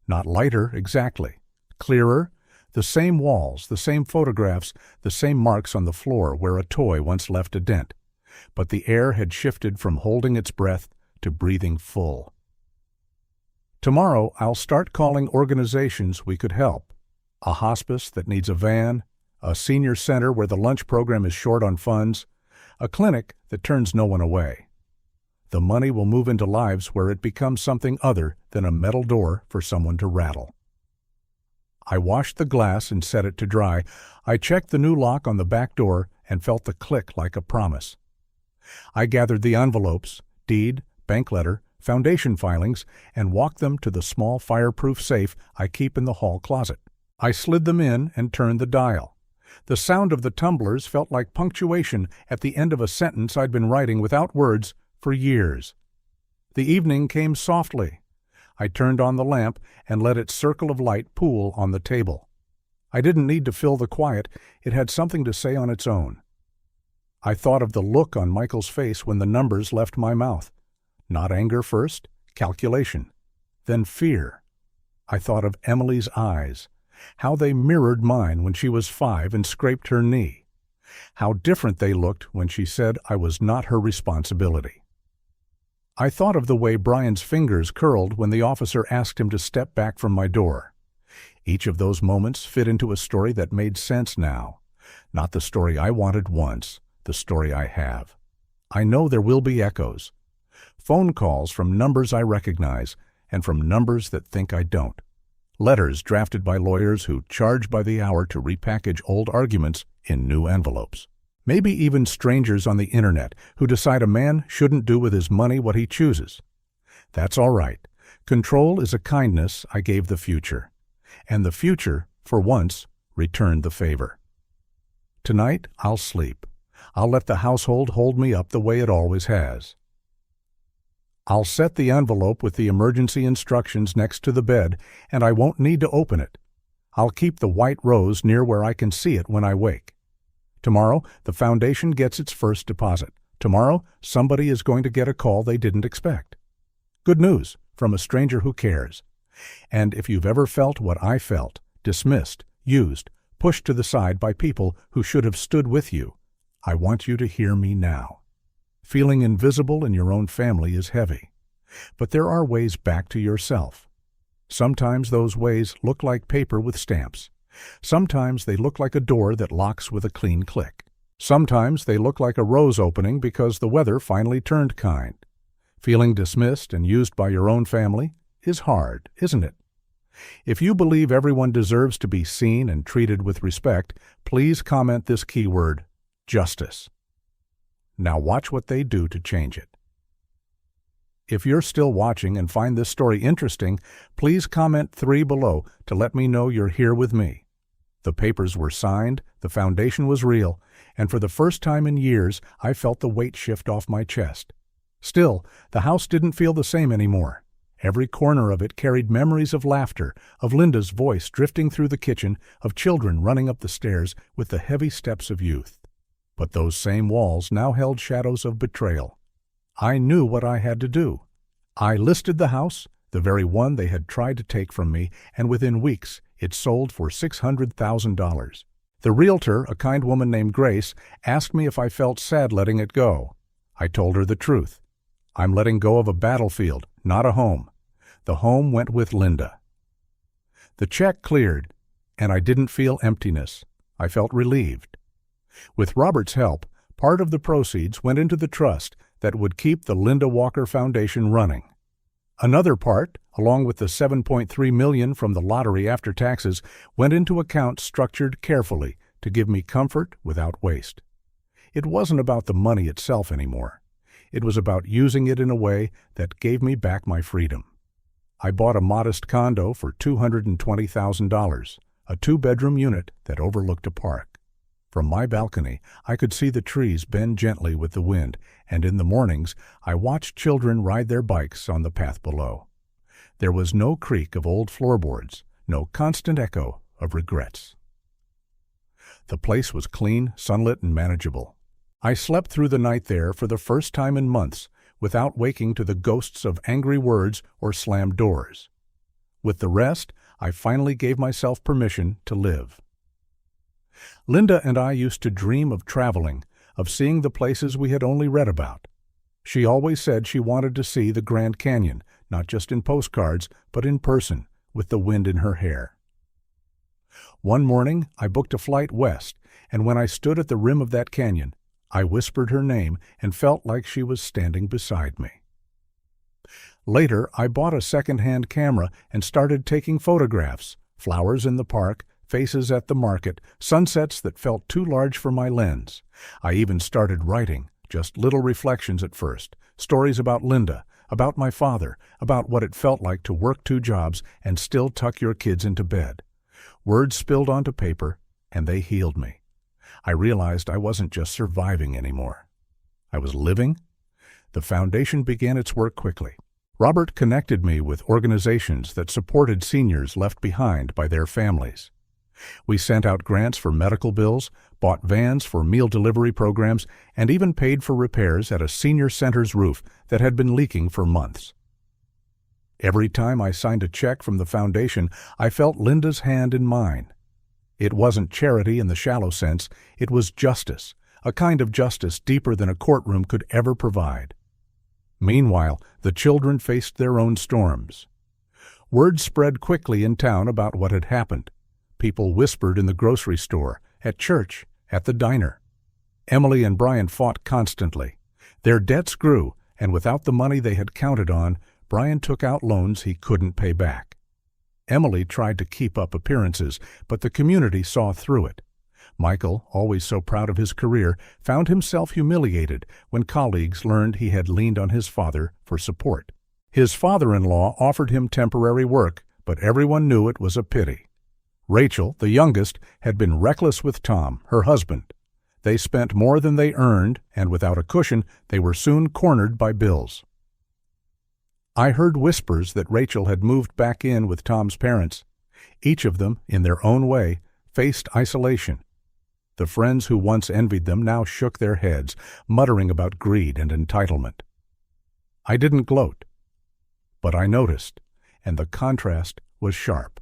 Not lighter, exactly. Clearer, the same walls, the same photographs, the same marks on the floor where a toy once left a dent. But the air had shifted from holding its breath to breathing full. Tomorrow, I'll start calling organizations we could help. A hospice that needs a van, a senior center where the lunch program is short on funds, a clinic that turns no one away. The money will move into lives where it becomes something other than a metal door for someone to rattle. I washed the glass and set it to dry. I checked the new lock on the back door and felt the click like a promise. I gathered the envelopes, deed, bank letter, foundation filings, and walked them to the small fireproof safe I keep in the hall closet. I slid them in and turned the dial. The sound of the tumblers felt like punctuation at the end of a sentence I'd been writing without words for years. The evening came softly. I turned on the lamp and let its circle of light pool on the table. I didn't need to fill the quiet. It had something to say on its own. I thought of the look on Michael's face when the numbers left my mouth. Not anger first, calculation, then fear. I thought of Emily's eyes, how they mirrored mine when she was 5 and scraped her knee, how different they looked when she said I was not her responsibility. I thought of the way Brian's fingers curled when the officer asked him to step back from my door. Each of those moments fit into a story that made sense now. Not the story I wanted once, the story I have. I know there will be echoes. Phone calls from numbers I recognize and from numbers that think I don't. Letters drafted by lawyers who charge by the hour to repackage old arguments in new envelopes. Maybe even strangers on the internet who decide a man shouldn't do with his money what he chooses. That's all right. Control is a kindness I gave the future. And the future, for once, returned the favor. Tonight, I'll sleep. I'll let the household hold me up the way it always has. I'll set the envelope with the emergency instructions next to the bed, and I won't need to open it. I'll keep the white rose near where I can see it when I wake. Tomorrow, the foundation gets its first deposit. Tomorrow, somebody is going to get a call they didn't expect. Good news from a stranger who cares. And if you've ever felt what I felt, dismissed, used, pushed to the side by people who should have stood with you, I want you to hear me now. Feeling invisible in your own family is heavy. But there are ways back to yourself. Sometimes those ways look like paper with stamps. Sometimes they look like a door that locks with a clean click. Sometimes they look like a rose opening because the weather finally turned kind. Feeling dismissed and used by your own family is hard, isn't it? If you believe everyone deserves to be seen and treated with respect, please comment this keyword, justice. Now watch what they do to change it. If you're still watching and find this story interesting, please comment 3 below to let me know you're here with me. The papers were signed, the foundation was real, and for the first time in years, I felt the weight shift off my chest. Still, the house didn't feel the same anymore. Every corner of it carried memories of laughter, of Linda's voice drifting through the kitchen, of children running up the stairs with the heavy steps of youth. But those same walls now held shadows of betrayal. I knew what I had to do. I listed the house, the very one they had tried to take from me, and within weeks it sold for $600,000. The realtor, a kind woman named Grace, asked me if I felt sad letting it go. I told her the truth. I'm letting go of a battlefield, not a home. The home went with Linda. The check cleared, and I didn't feel emptiness. I felt relieved. With Robert's help, part of the proceeds went into the trust that would keep the Linda Walker Foundation running. Another part, along with the $7.3 million from the lottery after taxes, went into accounts structured carefully to give me comfort without waste. It wasn't about the money itself anymore. It was about using it in a way that gave me back my freedom. I bought a modest condo for $220,000, a 2-bedroom unit that overlooked a park. From my balcony, I could see the trees bend gently with the wind, and in the mornings, I watched children ride their bikes on the path below. There was no creak of old floorboards, no constant echo of regrets. The place was clean, sunlit, and manageable. I slept through the night there for the first time in months without waking to the ghosts of angry words or slammed doors. With the rest, I finally gave myself permission to live. Linda and I used to dream of traveling, of seeing the places we had only read about. She always said she wanted to see the Grand Canyon, not just in postcards, but in person, with the wind in her hair. One morning, I booked a flight west, and when I stood at the rim of that canyon, I whispered her name and felt like she was standing beside me. Later, I bought a second-hand camera and started taking photographs, flowers in the park, faces at the market, sunsets that felt too large for my lens. I even started writing, just little reflections at first, stories about Linda, about my father, about what it felt like to work 2 jobs and still tuck your kids into bed. Words spilled onto paper, and they healed me. I realized I wasn't just surviving anymore. I was living. The foundation began its work quickly. Robert connected me with organizations that supported seniors left behind by their families. We sent out grants for medical bills, bought vans for meal delivery programs, and even paid for repairs at a senior center's roof that had been leaking for months. Every time I signed a check from the foundation, I felt Linda's hand in mine. It wasn't charity in the shallow sense, it was justice, a kind of justice deeper than a courtroom could ever provide. Meanwhile, the children faced their own storms. Word spread quickly in town about what had happened. People whispered in the grocery store, at church, at the diner. Emily and Brian fought constantly. Their debts grew, and without the money they had counted on, Brian took out loans he couldn't pay back. Emily tried to keep up appearances, but the community saw through it. Michael, always so proud of his career, found himself humiliated when colleagues learned he had leaned on his father for support. His father-in-law offered him temporary work, but everyone knew it was a pity. Rachel, the youngest, had been reckless with Tom, her husband. They spent more than they earned, and without a cushion, they were soon cornered by bills. I heard whispers that Rachel had moved back in with Tom's parents. Each of them, in their own way, faced isolation. The friends who once envied them now shook their heads, muttering about greed and entitlement. I didn't gloat, but I noticed, and the contrast was sharp.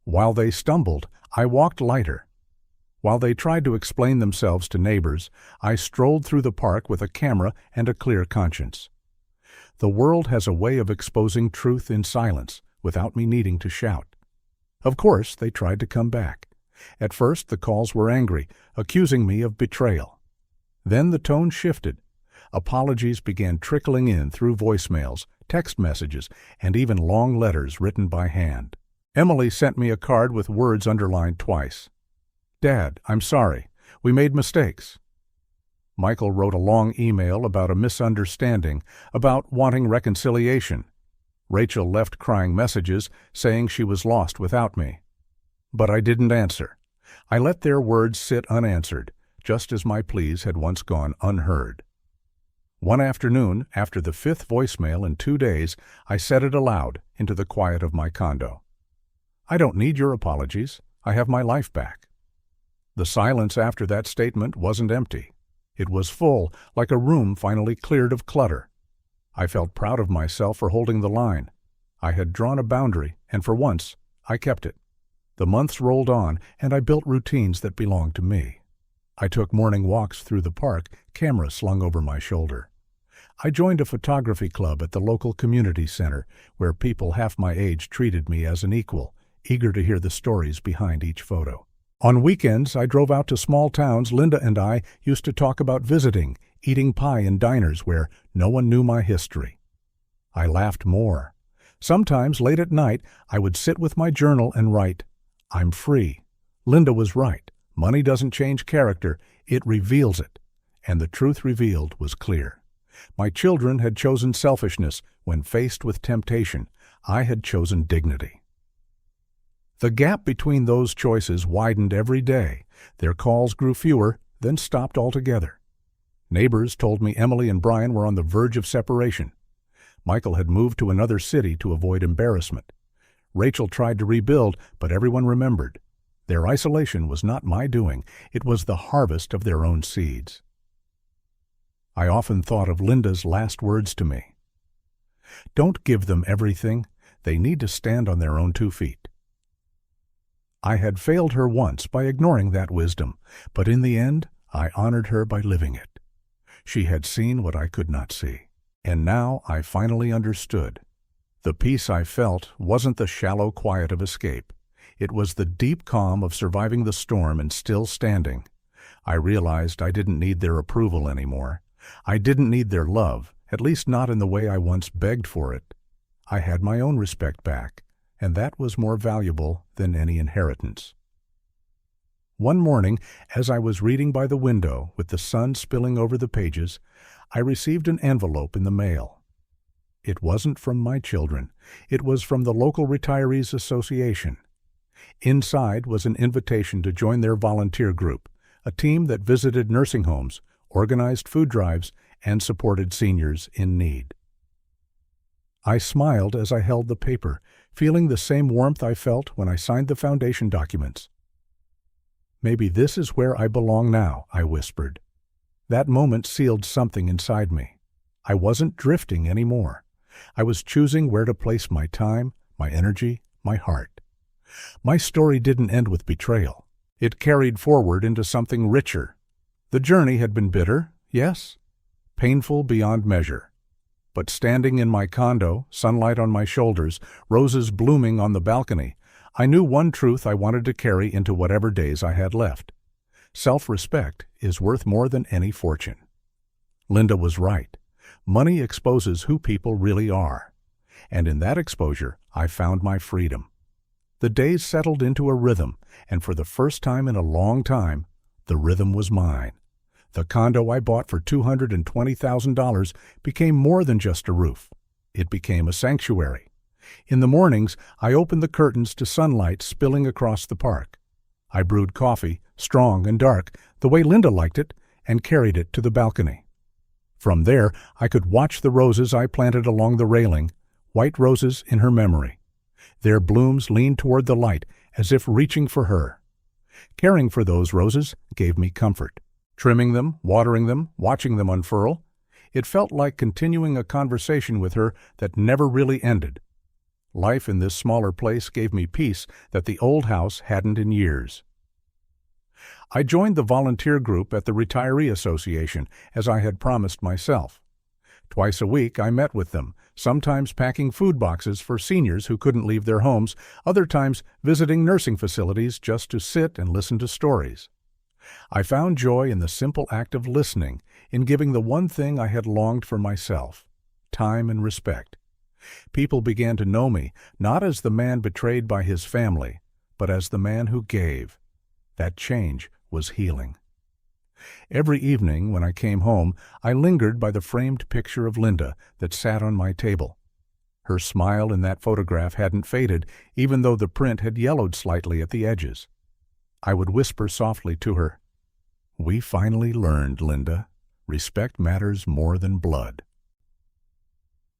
While they stumbled, I walked lighter. While they tried to explain themselves to neighbors, I strolled through the park with a camera and a clear conscience. The world has a way of exposing truth in silence, without me needing to shout. Of course, they tried to come back. At first, the calls were angry, accusing me of betrayal. Then the tone shifted. Apologies began trickling in through voicemails, text messages, and even long letters written by hand. Emily sent me a card with words underlined twice. "Dad, I'm sorry. We made mistakes." Michael wrote a long email about a misunderstanding, about wanting reconciliation. Rachel left crying messages saying she was lost without me. But I didn't answer. I let their words sit unanswered, just as my pleas had once gone unheard. One afternoon, after the 5th voicemail in 2 days, I said it aloud into the quiet of my condo. "I don't need your apologies. I have my life back." The silence after that statement wasn't empty. It was full, like a room finally cleared of clutter. I felt proud of myself for holding the line. I had drawn a boundary, and for once, I kept it. The months rolled on, and I built routines that belonged to me. I took morning walks through the park, camera slung over my shoulder. I joined a photography club at the local community center, where people half my age treated me as an equal, eager to hear the stories behind each photo. On weekends, I drove out to small towns Linda and I used to talk about visiting, eating pie in diners where no one knew my history. I laughed more. Sometimes, late at night, I would sit with my journal and write, "I'm free. Linda was right. Money doesn't change character, it reveals it." And the truth revealed was clear. My children had chosen selfishness when faced with temptation. I had chosen dignity. The gap between those choices widened every day. Their calls grew fewer, then stopped altogether. Neighbors told me Emily and Brian were on the verge of separation. Michael had moved to another city to avoid embarrassment. Rachel tried to rebuild, but everyone remembered. Their isolation was not my doing. It was the harvest of their own seeds. I often thought of Linda's last words to me. "Don't give them everything. They need to stand on their own 2 feet. I had failed her once by ignoring that wisdom, but in the end, I honored her by living it. She had seen what I could not see, and now I finally understood. The peace I felt wasn't the shallow quiet of escape. It was the deep calm of surviving the storm and still standing. I realized I didn't need their approval anymore. I didn't need their love, at least not in the way I once begged for it. I had my own respect back, and that was more valuable than any inheritance. One morning, as I was reading by the window with the sun spilling over the pages, I received an envelope in the mail. It wasn't from my children. It was from the local Retirees Association. Inside was an invitation to join their volunteer group, a team that visited nursing homes, organized food drives, and supported seniors in need. I smiled as I held the paper, feeling the same warmth I felt when I signed the foundation documents. "Maybe this is where I belong now," I whispered. That moment sealed something inside me. I wasn't drifting anymore. I was choosing where to place my time, my energy, my heart. My story didn't end with betrayal. It carried forward into something richer. The journey had been bitter, yes, painful beyond measure. But standing in my condo, sunlight on my shoulders, roses blooming on the balcony, I knew one truth I wanted to carry into whatever days I had left. Self-respect is worth more than any fortune. Linda was right. Money exposes who people really are. And in that exposure, I found my freedom. The days settled into a rhythm, and for the first time in a long time, the rhythm was mine. The condo I bought for $220,000 became more than just a roof. It became a sanctuary. In the mornings, I opened the curtains to sunlight spilling across the park. I brewed coffee, strong and dark, the way Linda liked it, and carried it to the balcony. From there, I could watch the roses I planted along the railing, white roses in her memory. Their blooms leaned toward the light, as if reaching for her. Caring for those roses gave me comfort. Trimming them, watering them, watching them unfurl, it felt like continuing a conversation with her that never really ended. Life in this smaller place gave me peace that the old house hadn't in years. I joined the volunteer group at the Retiree Association, as I had promised myself. Twice a week I met with them, sometimes packing food boxes for seniors who couldn't leave their homes, other times visiting nursing facilities just to sit and listen to stories. I found joy in the simple act of listening, in giving the one thing I had longed for myself: time and respect. People began to know me, not as the man betrayed by his family, but as the man who gave. That change was healing. Every evening when I came home, I lingered by the framed picture of Linda that sat on my table. Her smile in that photograph hadn't faded, even though the print had yellowed slightly at the edges. I would whisper softly to her, "We finally learned, Linda. Respect matters more than blood."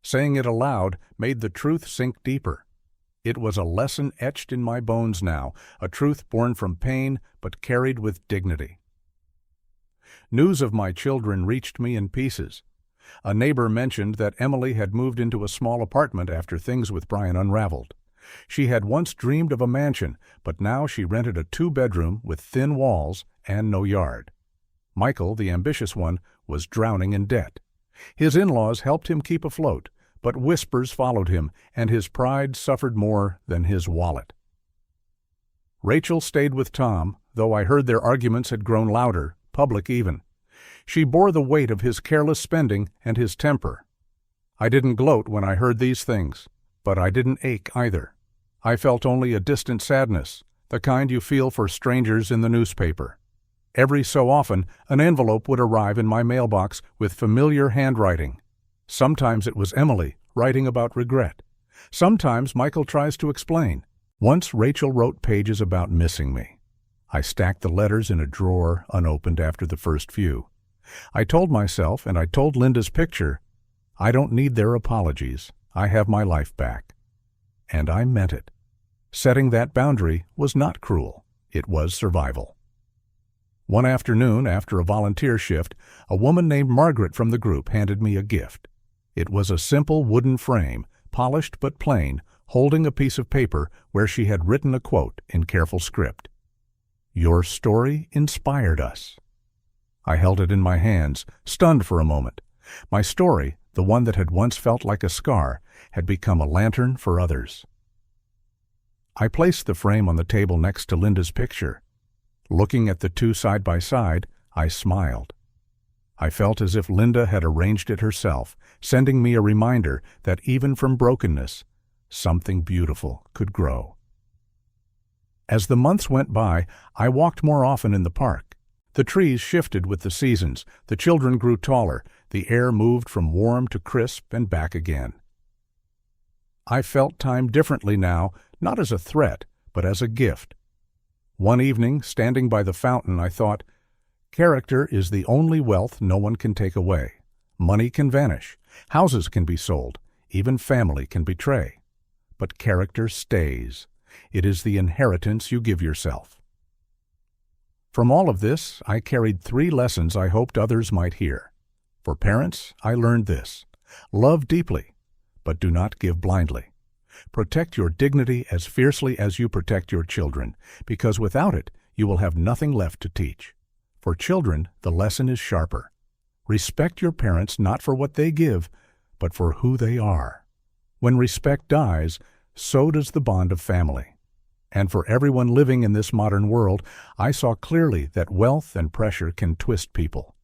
Saying it aloud made the truth sink deeper. It was a lesson etched in my bones now, a truth born from pain but carried with dignity. News of my children reached me in pieces. A neighbor mentioned that Emily had moved into a small apartment after things with Brian unraveled. She had once dreamed of a mansion, but now she rented a 2-bedroom with thin walls and no yard. Michael, the ambitious one, was drowning in debt. His in-laws helped him keep afloat, but whispers followed him, and his pride suffered more than his wallet. Rachel stayed with Tom, though I heard their arguments had grown louder, public even. She bore the weight of his careless spending and his temper. I didn't gloat when I heard these things, but I didn't ache either. I felt only a distant sadness, the kind you feel for strangers in the newspaper. Every so often, an envelope would arrive in my mailbox with familiar handwriting. Sometimes it was Emily, writing about regret. Sometimes Michael tries to explain. Once Rachel wrote pages about missing me. I stacked the letters in a drawer, unopened after the first few. I told myself, and I told Linda's picture, I don't need their apologies. I have my life back. And I meant it. Setting that boundary was not cruel. It was survival. One afternoon, after a volunteer shift, a woman named Margaret from the group handed me a gift. It was a simple wooden frame, polished but plain, holding a piece of paper where she had written a quote in careful script. "Your story inspired us." I held it in my hands, stunned for a moment. My story, the one that had once felt like a scar, had become a lantern for others. I placed the frame on the table next to Linda's picture. Looking at the two side by side, I smiled. I felt as if Linda had arranged it herself, sending me a reminder that even from brokenness, something beautiful could grow. As the months went by, I walked more often in the park. The trees shifted with the seasons, the children grew taller, the air moved from warm to crisp and back again. I felt time differently now, not as a threat, but as a gift. One evening, standing by the fountain, I thought, character is the only wealth no one can take away. Money can vanish, houses can be sold, even family can betray. But character stays. It is the inheritance you give yourself. From all of this, I carried 3 lessons I hoped others might hear. For parents, I learned this: love deeply, but do not give blindly. Protect your dignity as fiercely as you protect your children, because without it, you will have nothing left to teach. For children, the lesson is sharper. Respect your parents not for what they give, but for who they are. When respect dies, so does the bond of family. And for everyone living in this modern world, I saw clearly that wealth and pressure can twist people.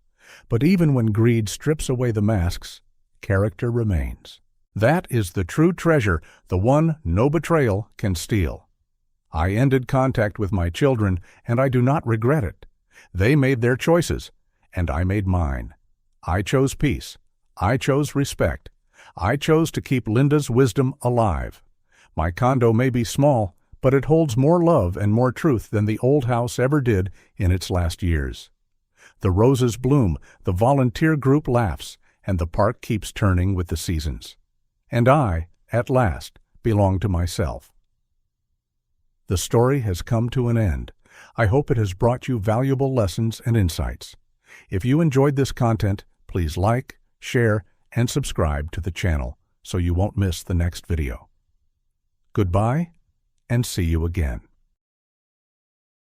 But even when greed strips away the masks, character remains. That is the true treasure, the one no betrayal can steal. I ended contact with my children, and I do not regret it. They made their choices, and I made mine. I chose peace. I chose respect. I chose to keep Linda's wisdom alive. My condo may be small, but it holds more love and more truth than the old house ever did in its last years. The roses bloom, the volunteer group laughs, and the park keeps turning with the seasons. And I, at last, belong to myself. The story has come to an end. I hope it has brought you valuable lessons and insights. If you enjoyed this content, please like, share, and subscribe to the channel so you won't miss the next video. Goodbye, and see you again.